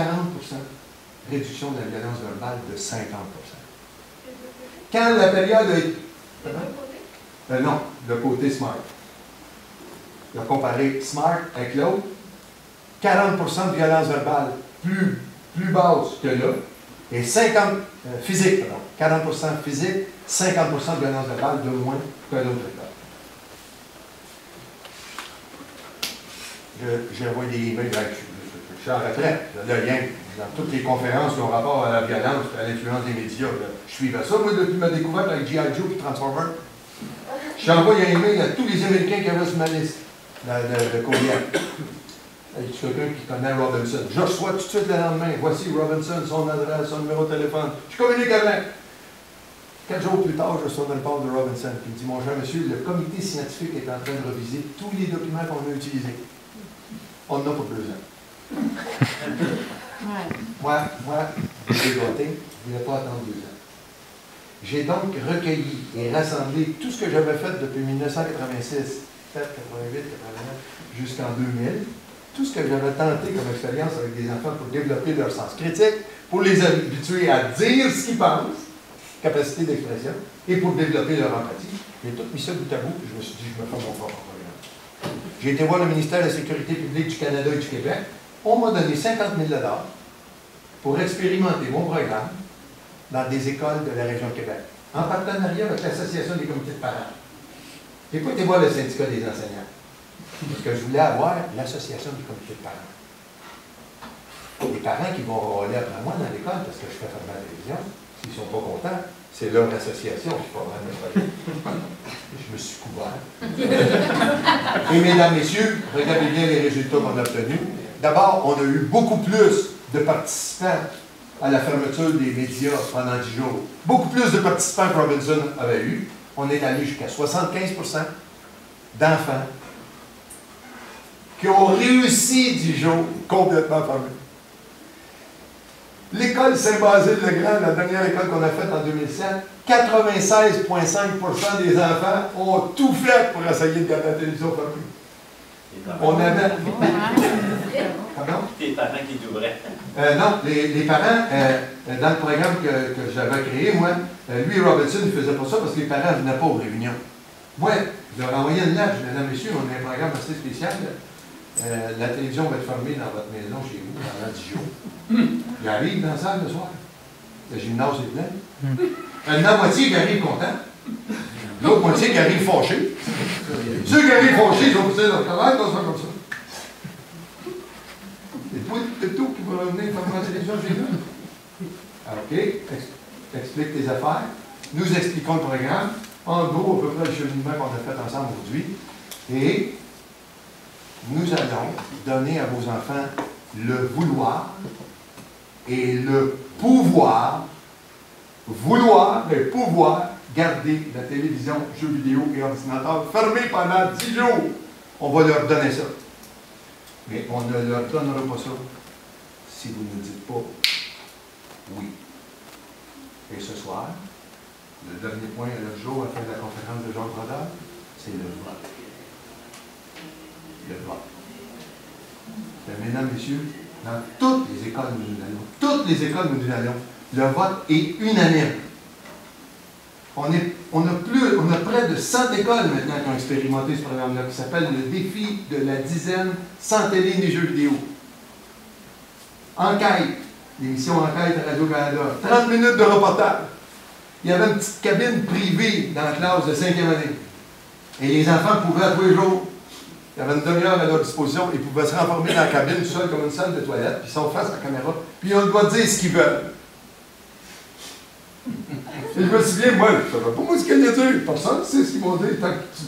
réduction de la violence verbale de 50%. Quand la période a... non, le côté SMART. Il a comparé SMART avec l'autre. 40% de violence verbale plus basse que là. Et 50% physique, pardon. 40% physique, 50% de violence verbale de moins que l'autre école. J'ai envoyé des emails je suis en retraite. Le lien dans toutes les conférences qui ont rapport à la violence, à l'influence des médias. Je suivais ça, moi, depuis ma découverte avec G.I. Joe et Transformer. J'ai envoyé un email à tous les Américains qui avaient sur ma liste de courriel. Avec quelqu'un qui connaît Robinson. Je reçois tout de suite le lendemain. Voici Robinson, son adresse, son numéro de téléphone. Je communique avec. 4 jours plus tard, je reçois un rapport de Robinson qui me dit: mon cher monsieur, le comité scientifique est en train de reviser tous les documents qu'on a utilisés. On en a pour 2 ans. Moi, j'ai voté, je ne voulais pas attendre 2 ans. J'ai donc recueilli et rassemblé tout ce que j'avais fait depuis 1986, 88, 89, jusqu'en 2000, tout ce que j'avais tenté comme expérience avec des enfants pour développer leur sens critique, pour les habituer à dire ce qu'ils pensent, capacité d'expression, et pour développer leur empathie. J'ai tout mis ça bout à bout, puis je me suis dit, je me fais mon propre programme. J'ai été voir le ministère de la Sécurité publique du Canada et du Québec. On m'a donné 50 000 $ pour expérimenter mon programme dans des écoles de la région de Québec, en partenariat avec l'Association des comités de parents. J'ai pas été voir le syndicat des enseignants, parce que je voulais avoir l'association des comités de parents. Les parents qui vont rôler après moi dans l'école, parce que je fais fermer la télévision, s'ils ne sont pas contents, c'est leur association, je ne suis pas vraiment. Je me suis couvert. Et mesdames, messieurs, regardez bien les résultats qu'on a obtenus. D'abord, on a eu beaucoup plus de participants à la fermeture des médias pendant 10 jours. Beaucoup plus de participants que Robinson avait eu. On est allé jusqu'à 75% d'enfants qui ont réussi 10 jours complètement fermés. L'école Saint-Basile-le-Grand, la dernière école qu'on a faite en 2007, 96,5% des enfants ont tout fait pour essayer de garder la télévision fermée. On avait... Pardon? Les parents qui t'ouvraient. Non, les parents, dans le programme que j'avais créé, moi, Lui, Robinson, il ne faisait pas ça parce que les parents ne venaient pas aux réunions. Moi, je leur envoyais une lettre, mesdames, messieurs, on a un programme assez spécial. La télévision va être fermée dans votre maison chez vous pendant 10 jours. Il arrive dans la salle le soir. Le gymnase est plein. La moitié qui arrive content. L'autre moitié qui arrive fâché. Ceux qui arrivent fâchés, ils ont poussé leur travail, dans ça comme ça. C'est toi, c'est tout qui va revenir faire la télévision chez nous. OK, explique tes affaires. Nous expliquons le programme. En gros, à peu près le cheminement qu'on a fait ensemble aujourd'hui. Et nous allons donner à vos enfants le vouloir et le pouvoir, vouloir et pouvoir garder la télévision, jeux vidéo et ordinateur fermés pendant 10 jours. On va leur donner ça. Mais on ne leur donnera pas ça si vous ne dites pas oui. Et ce soir, le dernier point à l'autre jour, à la fin de la conférence de Jean Brodeur, c'est le vote. Le vote. Mais mesdames, messieurs, dans toutes les écoles où nous allons, le vote est unanime. On a près de 100 écoles maintenant qui ont expérimenté ce programme-là, qui s'appelle le défi de la dizaine sans télé ni jeux vidéo. Enquête, l'émission Enquête à Radio-Canada, 30 minutes de reportage. Il y avait une petite cabine privée dans la classe de 5e année. Et les enfants pouvaient, tous les jours, il y avait une demi-heure à leur disposition, ils pouvaient se renfermer dans la cabine, tout seul comme une salle de toilette, puis ils sont face à la caméra, puis on doit dire ce qu'ils veulent. Et je me souviens, moi, je ne savais pas moi ce qu'ils allaient dire. Personne ne sait ce qu'ils vont dire tant que tu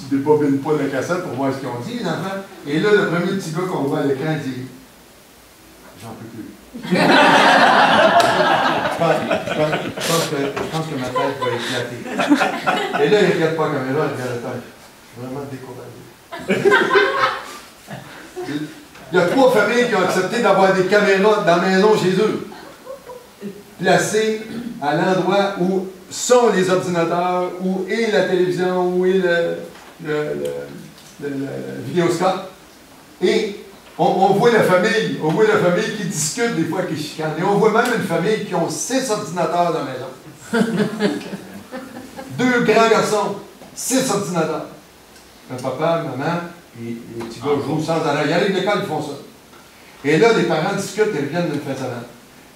ne débobines pas la cassette pour voir ce qu'ils ont dit, les enfants. Et là, le premier petit gars qu'on voit à l'écran dit « J'en peux plus. » Je pense que ma tête va éclater. Et là, il ne regarde pas la caméra, il regarde la tête. Je suis vraiment découragé. Il y a 3 familles qui ont accepté d'avoir des caméras dans la maison chez eux, placées à l'endroit où sont les ordinateurs, où est la télévision, où est le vidéoscope. Et on voit la famille qui discute des fois, qui chicane. Et on voit même une famille qui ont 6 ordinateurs dans la maison. 2 grands garçons, 6 ordinateurs. Un papa, une maman, et les petits gars jouent sans arrêt. Ils arrivent à l'école, ils font ça. Et là, les parents discutent et reviennent d'une fin de semaine.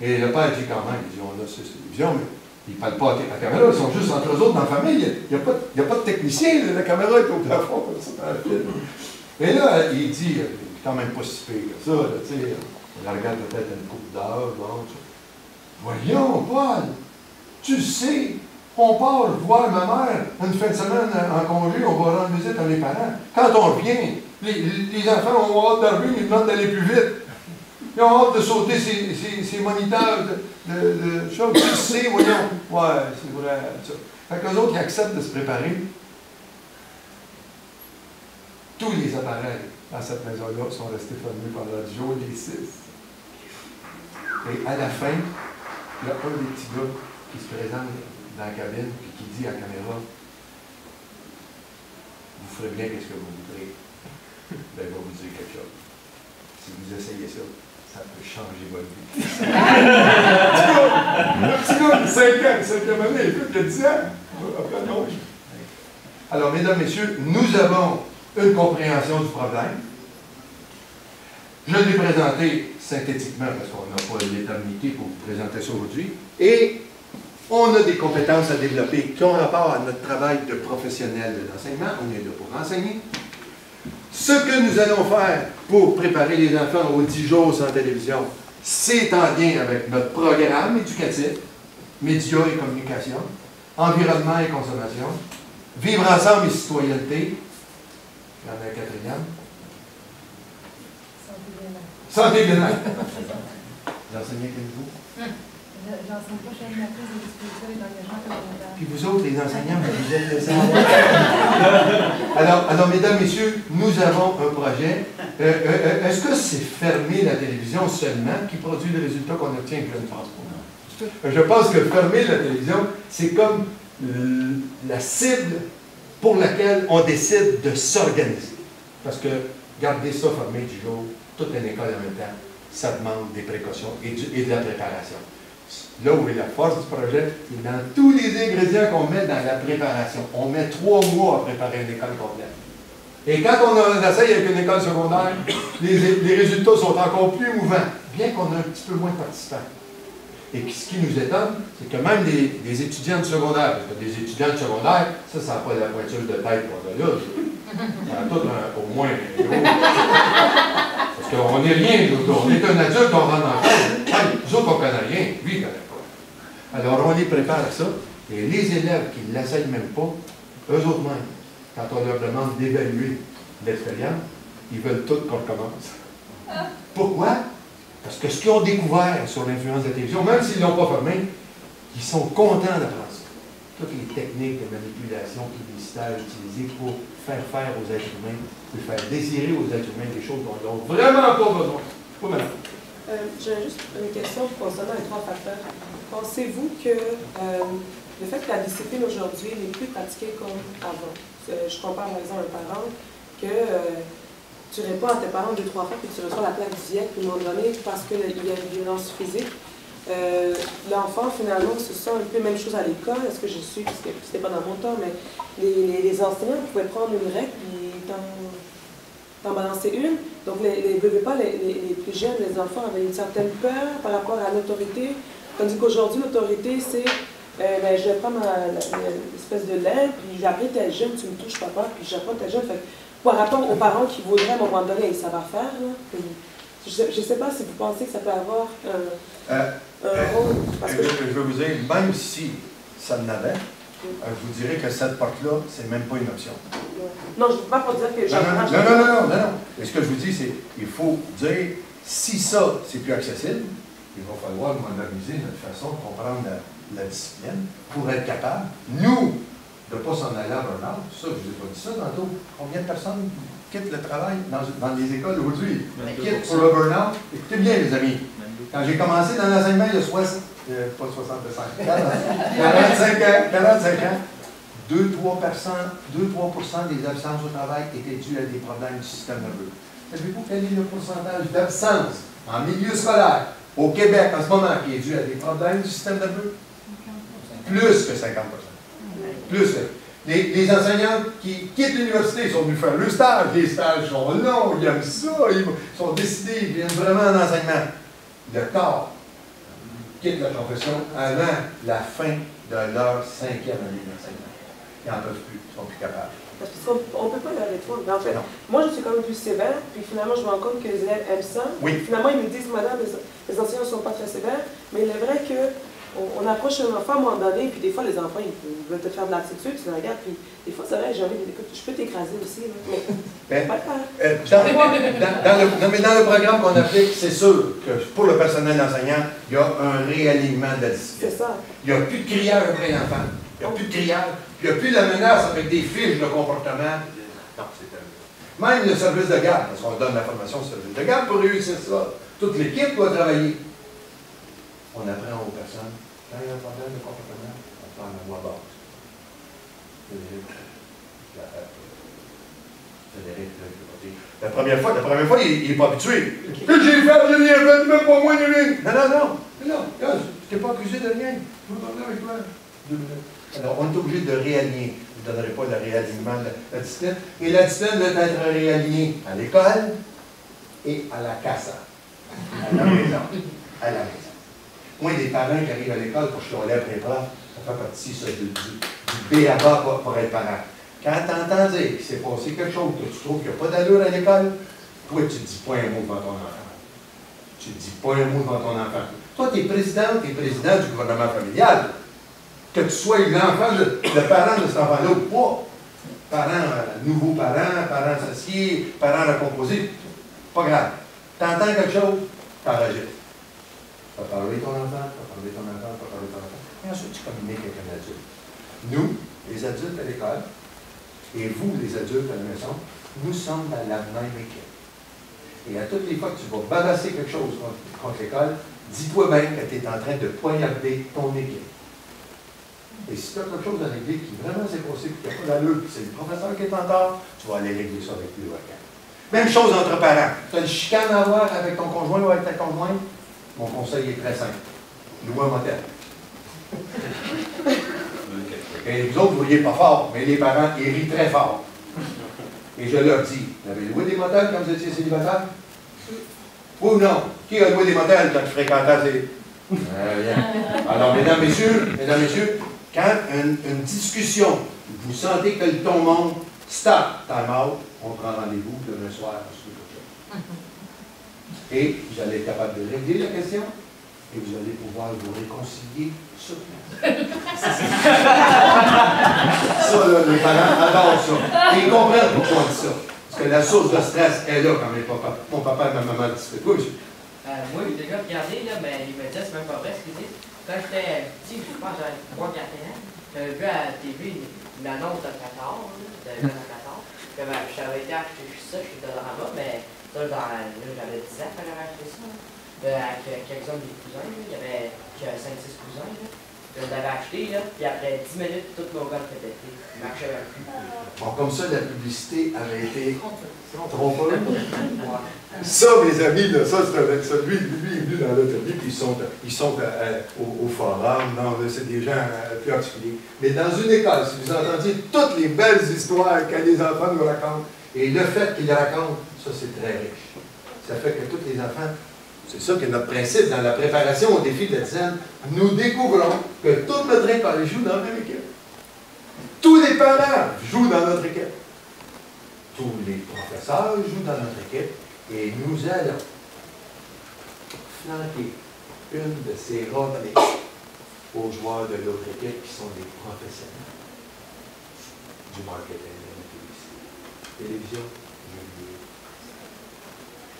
Et le père dit quand même, il dit, on a 6 télévisions, mais ils ne parlent pas à la caméra, ils sont juste entre eux autres dans la famille. Il n'y a pas de technicien, la caméra est au plafond, comme ça, dans le film. Et là, il dit, quand même pas si pire que ça, là, tu sais, on la regarde peut-être une couple d'heures, bon, voyons, Paul, tu sais, on part voir ma mère une fin de semaine en congé, on va rendre visite à mes parents. Quand on revient, les enfants ont hâte d'arriver, ils demandent d'aller plus vite. Ils ont hâte de sauter ces moniteurs de choses. Tu sais, voyons, ouais, c'est vrai, ça. Fait qu'eux autres, ils acceptent de se préparer. Tous les appareils dans cette maison-là sont restés fermés pendant 10 jours, les 6. Et à la fin, il y a un des petits gars qui se présente dans la cabine et qui dit à la caméra, vous ferez bien qu'est-ce que vous voudrez. Ben, il va vous dire quelque chose. Si vous essayez ça, ça peut changer votre vie. Le petit gars de 5e année, il y a 10 ans. Alors, mesdames, messieurs, nous avons une compréhension du problème. Je l'ai présenté synthétiquement parce qu'on n'a pas l'éternité pour vous présenter ça aujourd'hui. Et on a des compétences à développer qui ont rapport à notre travail de professionnel de l'enseignement. On est là pour enseigner. Ce que nous allons faire pour préparer les enfants aux 10 jours sans télévision, c'est en lien avec notre programme éducatif, médias et communication, environnement et consommation, vivre ensemble et citoyenneté. Il y en a un 4e. Santé bien-être. L'enseignant que vous? J'enseigne pas, je fais une maîtrise de spirituel et d'engagement communautaire. Puis vous autres, les enseignants, vous êtes le savoir. Alors, mesdames, messieurs, nous avons un projet. Est-ce que c'est fermer la télévision seulement qui produit le résultat qu'on obtient? Je ne pense pas. Je pense que fermer la télévision, c'est comme la cible pour laquelle on décide de s'organiser. Parce que garder ça fermé du jour, toute une école en même temps, ça demande des précautions et de la préparation. là où est la force du projet, c'est dans tous les ingrédients qu'on met dans la préparation. On met 3 mois à préparer une école complète. Et quand on essaye avec une école secondaire, les résultats sont encore plus émouvants, bien qu'on ait un petit peu moins de participants. Et ce qui nous étonne, c'est que même des étudiants de secondaire, parce que des étudiants de secondaire, ça n'a pas la voiture de tête pour ça là. Ça a tout au moins un gros. Parce qu'on n'est rien, on est un adulte, on rentre en classe. Nous autres, on ne connaît rien, lui, il ne connaît pas. Alors, on les prépare à ça, et les élèves qui ne l'essayent même pas, eux autres mêmes, quand on leur demande d'évaluer l'expérience, ils veulent tout qu'on recommence. Pourquoi? Parce que ce qu'ils ont découvert sur l'influence de la télévision, même s'ils ne l'ont pas formé, ils sont contents d'apprendre ça. Toutes les techniques de manipulation publicitaire utilisées pour faire aux êtres humains, pour faire désirer aux êtres humains des choses dont ils n'ont vraiment pas besoin. Pas maintenant. J'ai juste une question concernant les 3 facteurs. Pensez-vous que le fait que la discipline aujourd'hui n'est plus pratiquée comme avant? Je compare par exemple un parent que tu réponds à tes parents 2-3 fois puis tu reçois la plaque du GIEC puis moment donné parce qu'il y a une violence physique. L'enfant, finalement, se sent un peu la même chose à l'école. Est-ce que je suis, parce que c'était pas dans mon temps, mais les enseignants pouvaient prendre une règle et t'en balancer une. Donc, les plus jeunes, les enfants avaient une certaine peur par rapport à l'autorité. Tandis qu'aujourd'hui, l'autorité, c'est je vais prendre l'espèce de lait, puis j'ai appris tel jeune, tu me touches papa, puis j'apprends tel jeune. Fait, par rapport aux parents qui voudraient à un moment donné, ça va faire. Là, je ne sais pas si vous pensez que ça peut avoir un rôle. Parce que je vais vous dire, même si ça n'avait, je vous dirais que cette porte-là, c'est même pas une option. Non, je ne veux pas pour dire que non. Et ce que je vous dis, c'est qu'il faut dire, si ça, c'est plus accessible, il va falloir moderniser notre façon de comprendre la discipline pour être capable, nous, de ne pas s'en aller à burn-out. Ça, je ne vous ai pas dit ça tantôt. Combien de personnes quittent le travail dans les écoles aujourd'hui? Quittent pour le burn-out. Écoutez bien, les amis. Quand j'ai commencé dans l'enseignement, il y a 45 ans, 2-3% des absences au travail étaient dues à des problèmes du système nerveux. Savez-vous quel est le pourcentage d'absence en milieu scolaire au Québec en ce moment qui est dû à des problèmes du système nerveux? Plus que 50%. Plus que. Les enseignants qui quittent l'université sont venus faire le stage. Les stages sont longs, ils aiment ça, ils sont décidés, ils viennent vraiment en enseignement. Le corps quitte la profession avant la fin de leur 5e année d'enseignement. Ils n'en peuvent plus, ils ne sont plus capables. Parce qu'on ne peut pas leur répondre. En fait, moi, je suis quand même plus sévère, puis finalement, je me rends compte que les élèves aiment ça. Oui. Finalement, ils me disent, madame, les enseignants ne sont pas très sévères, mais il est vrai qu'on approche un enfant à un moment donné, puis des fois, les enfants, ils veulent te faire de l'attitude, tu les regardes, puis des fois, c'est vrai, j'ai envie de dire, écoute, je peux t'écraser aussi, là, mais pas le faire. Dans le programme qu'on applique, c'est sûr que pour le personnel enseignant, il y a un réalignement de la discipline. C'est ça. Il n'y a plus de criage après l'enfant. Il n'y a plus de criage. Il n'y a plus la menace avec des fiches de comportement. Non, c'est terminé. Même le service de garde, parce qu'on donne la formation au service de garde pour réussir ça. Toute l'équipe doit travailler. On apprend aux personnes, quand il y a un problème de comportement, on peut en avoir base. La première fois, il n'est pas habitué. Qu'est-ce que j'ai fait? J'ai rien fait, même pas moi de rien. Non. Je t'ai pas accusé de rien. Je veux parler avec toi. 2 minutes. Alors, on est obligé de réaligner. Je ne donnerai pas le réalignement de la discipline. Et la discipline doit être réalignée à l'école et à la casa. À la maison. Moi, des parents qui arrivent à l'école pour chialer après les profs, ça fait partie ça, du B.A.B.A. pour être parent. Quand tu entends dire qu'il s'est passé quelque chose, que tu trouves qu'il n'y a pas d'allure à l'école, toi, tu ne dis pas un mot devant ton enfant. Tu ne dis pas un mot devant ton enfant. Toi, tu es président du gouvernement familial. Que tu sois l'enfant, le parent de cet enfant-là ou pas. Nouveau parent associé, parent recomposé, pas grave. Tu entends quelque chose, tu enregistres. Tu vas parler ton enfant, et ensuite tu communiques avec un adulte. Nous, les adultes à l'école, et vous, les adultes à la maison, nous sommes dans la même équipe. Et à toutes les fois que tu vas babasser quelque chose contre l'école, dis-toi bien que tu es en train de poignarder ton équipe. Et si tu as quelque chose dans l'église qui vraiment s'est passé, qui n'a pas d'allure, puis c'est le professeur qui est en tort, tu vas aller régler ça avec lui ou avec elle. Même chose entre parents. Tu as une chicane à avoir avec ton conjoint ou avec ta conjointe, mon conseil est très simple. louer un motel. Et vous autres, vous riez pas fort, mais les parents, ils rient très fort. Et je leur dis, vous avez loué des motels quand vous étiez célibataire? Oui ou non? Qui a loué des motels quand tu fréquentais ces... Alors, mesdames, messieurs, quand une discussion, vous sentez que le ton monte, stop, time out, on prend rendez-vous demain soir. Et vous allez être capable de régler la question et vous allez pouvoir vous réconcilier sur place. Ça, là, les parents adorent ça. Et ils comprennent pourquoi on dit ça. Parce que la source de stress est là quand mon papa et ma maman disent ça. Oui, moi, j'ai déjà regardé, là, mais les médias, c'est même pas vrai ce qu'ils disent. Quand j'étais petit, je pense que j'avais 3-4 ans, j'avais vu à la TV une annonce de Qatar, de Qatar. J'avais été acheter ça chez Dollarama, mais ça, j'avais 10 ans quand j'avais acheté ça. Avec quelques-uns de mes cousins, il y avait 5-6 cousins. Je l'avais acheté, puis après 10 minutes, toutes nos gars étaient pétés. Il marchait même plus. Bon, comme ça, la publicité avait été trompeuse. Ça, mes amis, là, ça, c'est lui est venu dans l'atelier, puis ils sont au forum. Non, c'est des gens plus particuliers. Mais dans une école, si vous entendiez toutes les belles histoires que les enfants nous racontent, et le fait qu'ils racontent, ça, c'est très riche. Ça fait que tous les enfants, c'est ça qui est notre principe dans la préparation au défi de la dizaine, nous découvrons que toute notre école joue dans la même équipe. Tous les parents jouent dans notre équipe. Tous les professeurs jouent dans notre équipe. Et nous allons flanquer une de ces reprises aux joueurs de l'autre équipe qui sont des professionnels du marketing et de la publicité. Télévision, jeux vidéo.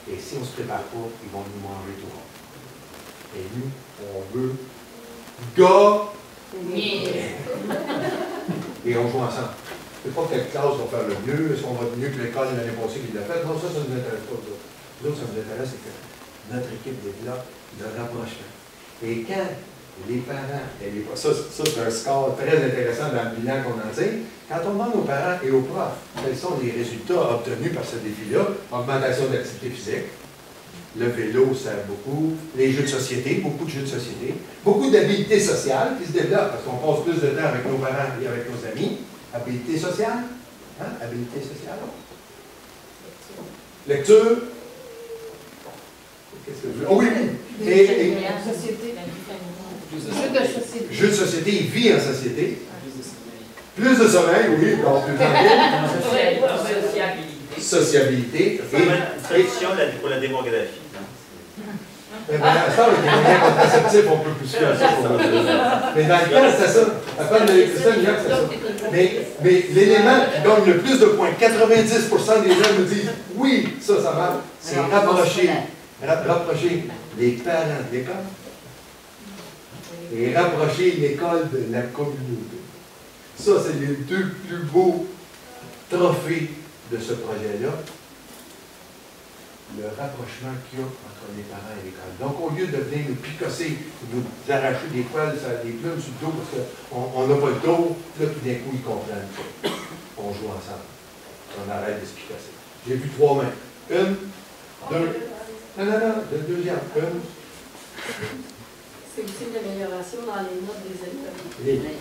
Et si on ne se prépare pas, ils vont nous manger tout le monde. Et nous, on veut gagner. Et on joue ensemble. C'est pas quelle classe va faire le mieux, est-ce qu'on va mieux que l'école de l'année passée qui l'a fait? Non, ça ne nous intéresse pas. Nous autres, ça nous intéresse, c'est que notre équipe développe de rapprochement. Et quand les parents, ça c'est un score très intéressant dans le bilan qu'on enseigne, quand on demande aux parents et aux profs quels sont les résultats obtenus par ce défi-là, augmentation de l'activité physique, le vélo sert beaucoup, les jeux de société, beaucoup de jeux de société, beaucoup d'habiletés sociales qui se développent parce qu'on passe plus de temps avec nos parents et avec nos amis. Habilité sociale? Hein? Habilité sociale? Lecture? Qu'est-ce que je veux? Oh oui! Et société. Jeux de société, vie en société. Plus de sommeil, oui, donc plus tranquille. Sociabilité. Ça une traduction pour la démographie. Mais ça, les moyens contraceptifs, on peut plus faire ça. Mais dans le cas, c'est ça. À part de l'électricité, c'est ça. Mais l'élément qui gagne le plus de points, 90% des gens me disent oui, ça marche, c'est rapprocher les parents de l'école et rapprocher l'école de la communauté. Ça, c'est les deux plus beaux trophées de ce projet-là. Le rapprochement qu'il y a entre les parents et l'école. Donc, au lieu de venir nous picosser, nous arracher des poils, des plumes sur le dos, parce qu'on n'a pas le dos, là, tout d'un coup, ils comprennent pas. On joue ensemble. On arrête de se picosser. J'ai vu 3 mains. Une, deux. Non, deuxième. Une. C'est aussi une amélioration dans les notes des élèves. Oui.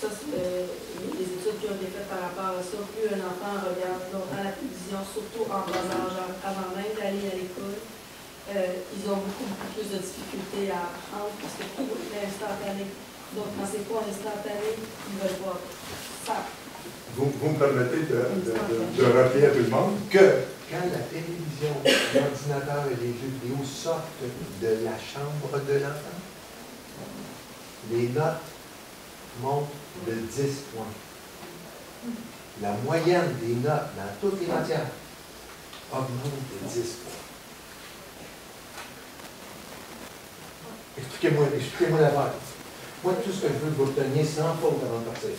Ça, c'est les études qui ont été faites par rapport à ça. Plus un enfant regarde longtemps la télévision, surtout en bas âge, avant même d'aller à l'école, ils ont beaucoup plus de difficultés à apprendre parce que tout est instantané. Donc, quand c'est pas instantané, ils veulent voir ça. Vous me permettez de rappeler à tout le monde que quand la télévision, l'ordinateur et les jeux vidéo sortent de la chambre de l'enfant, les notes montent de 10 points. La moyenne des notes dans toutes les matières augmente de 10 points. Expliquez-moi l'affaire. Moi, tout ce que je veux que vous obteniez sans faute avant de partir,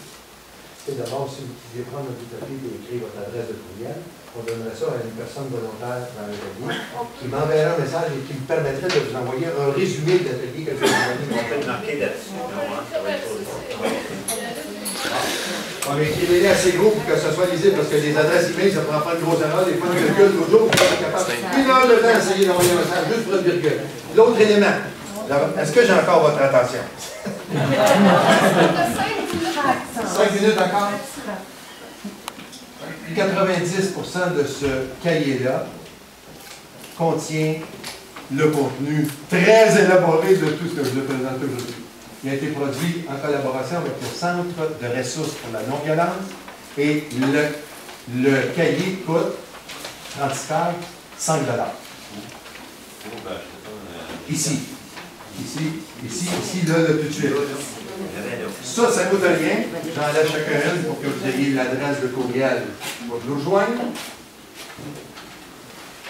c'est d'abord, si vous pouviez prendre un bout de papier et écrire votre adresse de courriel, on donnerait ça à une personne volontaire dans l'atelier qui m'enverrait un message et qui me permettrait de vous envoyer un résumé de l'atelier que je vais vous donner. On peut marquer là-dessus. On écrivez-les assez gros pour que ce soit lisible, parce que les adresses email, ça prend pas une grosse erreur, des fois une virgule, l'autre jour, vous êtes capable. 1 heure de temps à essayer d'envoyer un message juste pour une virgule. L'autre élément, Est-ce que j'ai encore votre attention? 5 minutes encore? 90% de ce cahier-là contient le contenu très élaboré de tout ce que je vous ai présenté aujourd'hui. Il a été produit en collaboration avec le Centre de ressources pour la non-violence et le cahier coûte 5 $. Ici, là, tout de suite. Ça ne coûte rien. J'enlève chacun une pour que vous ayez l'adresse de courriel pour nous rejoindre.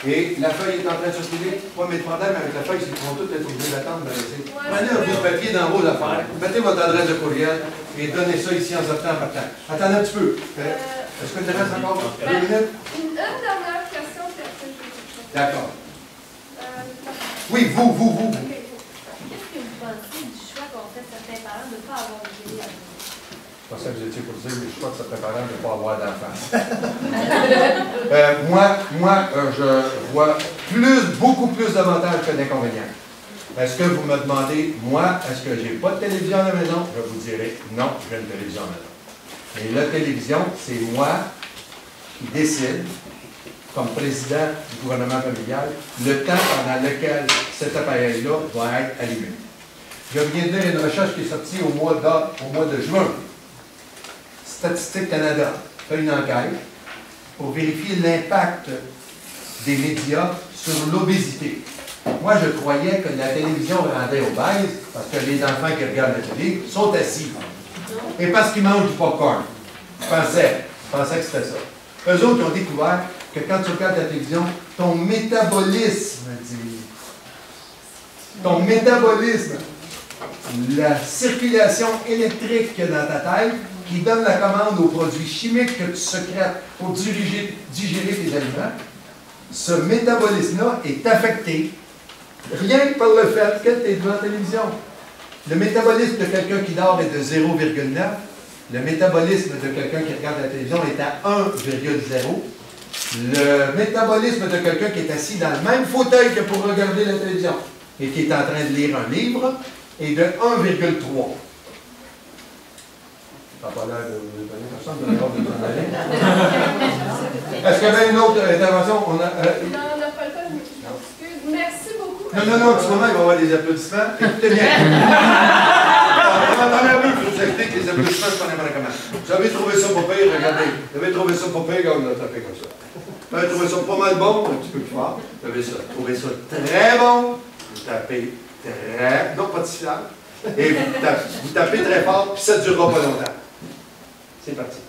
Et la feuille est en train de circuler. Pas mes problèmes avec la feuille, c'est qu'ils vont tous être obligés d'attendre. Prenez un bout de papier dans vos affaires, mettez votre adresse de courriel et donnez ça ici en sortant en partant. Attendez un petit peu. Est-ce que tu restes encore 2 minutes? Une dernière question, puis après je vais. D'accord. Oui, vous. Qu'est-ce que vous pensez du choix qu'ont fait certains parents de ne pas avoir de télé à la maison? Je pensais que vous étiez pour dire le choix de certains parents de ne pas avoir d'enfants. Moi, je vois beaucoup plus d'avantages que d'inconvénients. Est-ce que vous me demandez, moi, est-ce que j'ai pas de télévision à la maison? Je vous dirai non, j'ai une télévision à la maison. Et la télévision, c'est moi qui décide, comme président du gouvernement familial, le temps pendant lequel cet appareil-là va être allumé. Je viens de lire une recherche qui est sortie au mois de juin. Statistique Canada fait une enquête pour vérifier l'impact des médias sur l'obésité. Moi, je croyais que la télévision rendait obèse parce que les enfants qui regardent la télé sont assis. Et parce qu'ils mangent du popcorn. Je pensais que c'était ça. Eux autres, ils ont découvert que quand tu regardes la télévision, ton métabolisme, la circulation électrique qu'il y a dans ta tête, qui donne la commande aux produits chimiques que tu secrètes pour digérer tes aliments, ce métabolisme-là est affecté rien que par le fait que tu es devant la télévision. Le métabolisme de quelqu'un qui dort est de 0,9. Le métabolisme de quelqu'un qui regarde la télévision est à 1,0. Le métabolisme de quelqu'un qui est assis dans le même fauteuil que pour regarder la télévision et qui est en train de lire un livre est de 1,3. Ça n'a pas l'air de vous étonner, personne de l'air de s'en aller. Est-ce qu'il y avait une autre intervention? Non, on n'a pas le temps, je m'excuse. Merci beaucoup. Non, en ce moment, il va y avoir des applaudissements. Écoutez bien. Dans la rue, je vous explique les applaudissements, je connais pas comment. Vous avez trouvé ça pas pire, regardez. Vous avez trouvé ça pas pire, regarde, on a tapé comme ça. Vous avez trouvé ça pas mal bon, un petit peu plus fort. Vous avez trouvé ça très bon. Vous tapez très... Non, pas de sifflage. Et vous tapez très fort, puis ça ne durera pas longtemps. C'est parti.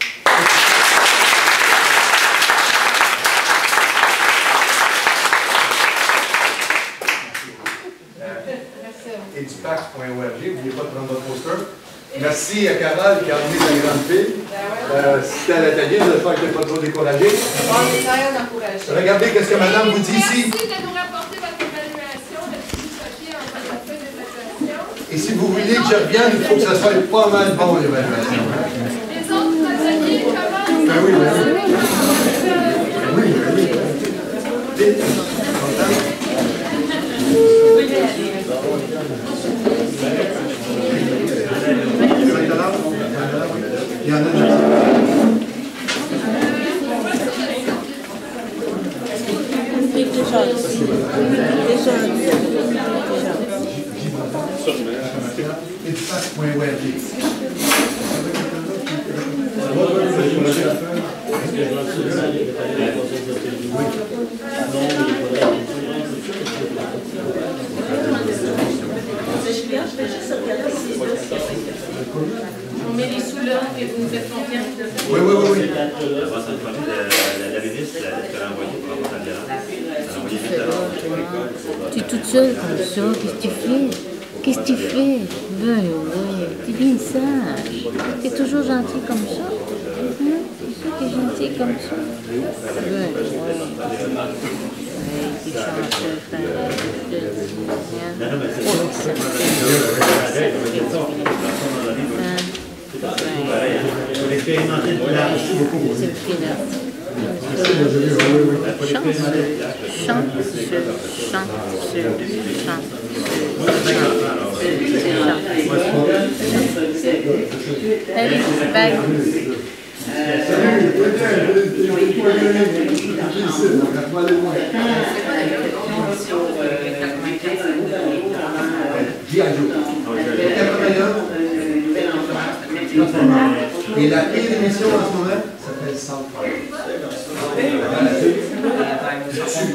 Et du PAC.org, n'oubliez pas de prendre votre poster. Merci à Carole qui a emmené sa grande fille. C'était à l'atelier, j'espère que tu n'es pas trop découragé. Regardez ce que madame vous dit ici. Merci de nous rapporter votre évaluation, le petit papier en portefeuille d'évaluation. Et si vous voulez que je revienne, il faut que ça soit pas mal bon, l'évaluation. Les autres ateliers commencent. Ben oui, il y en a On met les sous-là et vous nous faites confiance. Oui. La ministre, la lettre qu'elle a envoyée pour avoir la violence, elle a envoyé vite alors. Tu es toute seule comme ça, qu'est-ce que tu fais? Qu'est-ce que tu fais? Ben oui, t'es bien sage. T'es toujours gentil comme ça. C'est sûr que t'es gentil comme ça. Ben oui. T'es chanceux, Il faut l'expérimenter de là. C'est le Allez, bye. Et la clé d'émission en ce moment s'appelle South Park.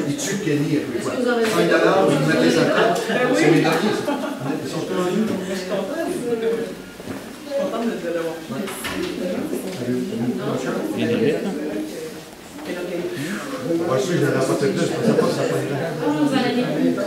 Il tue Kenny à peu près. $5, vous mettez ça là. C'est mes derniers. Ils sont tous en ligne. Je suis contente de l'avoir fait. Moi, je suis, je n'ai pas fait plus. Je ne sais pas si ça peut être.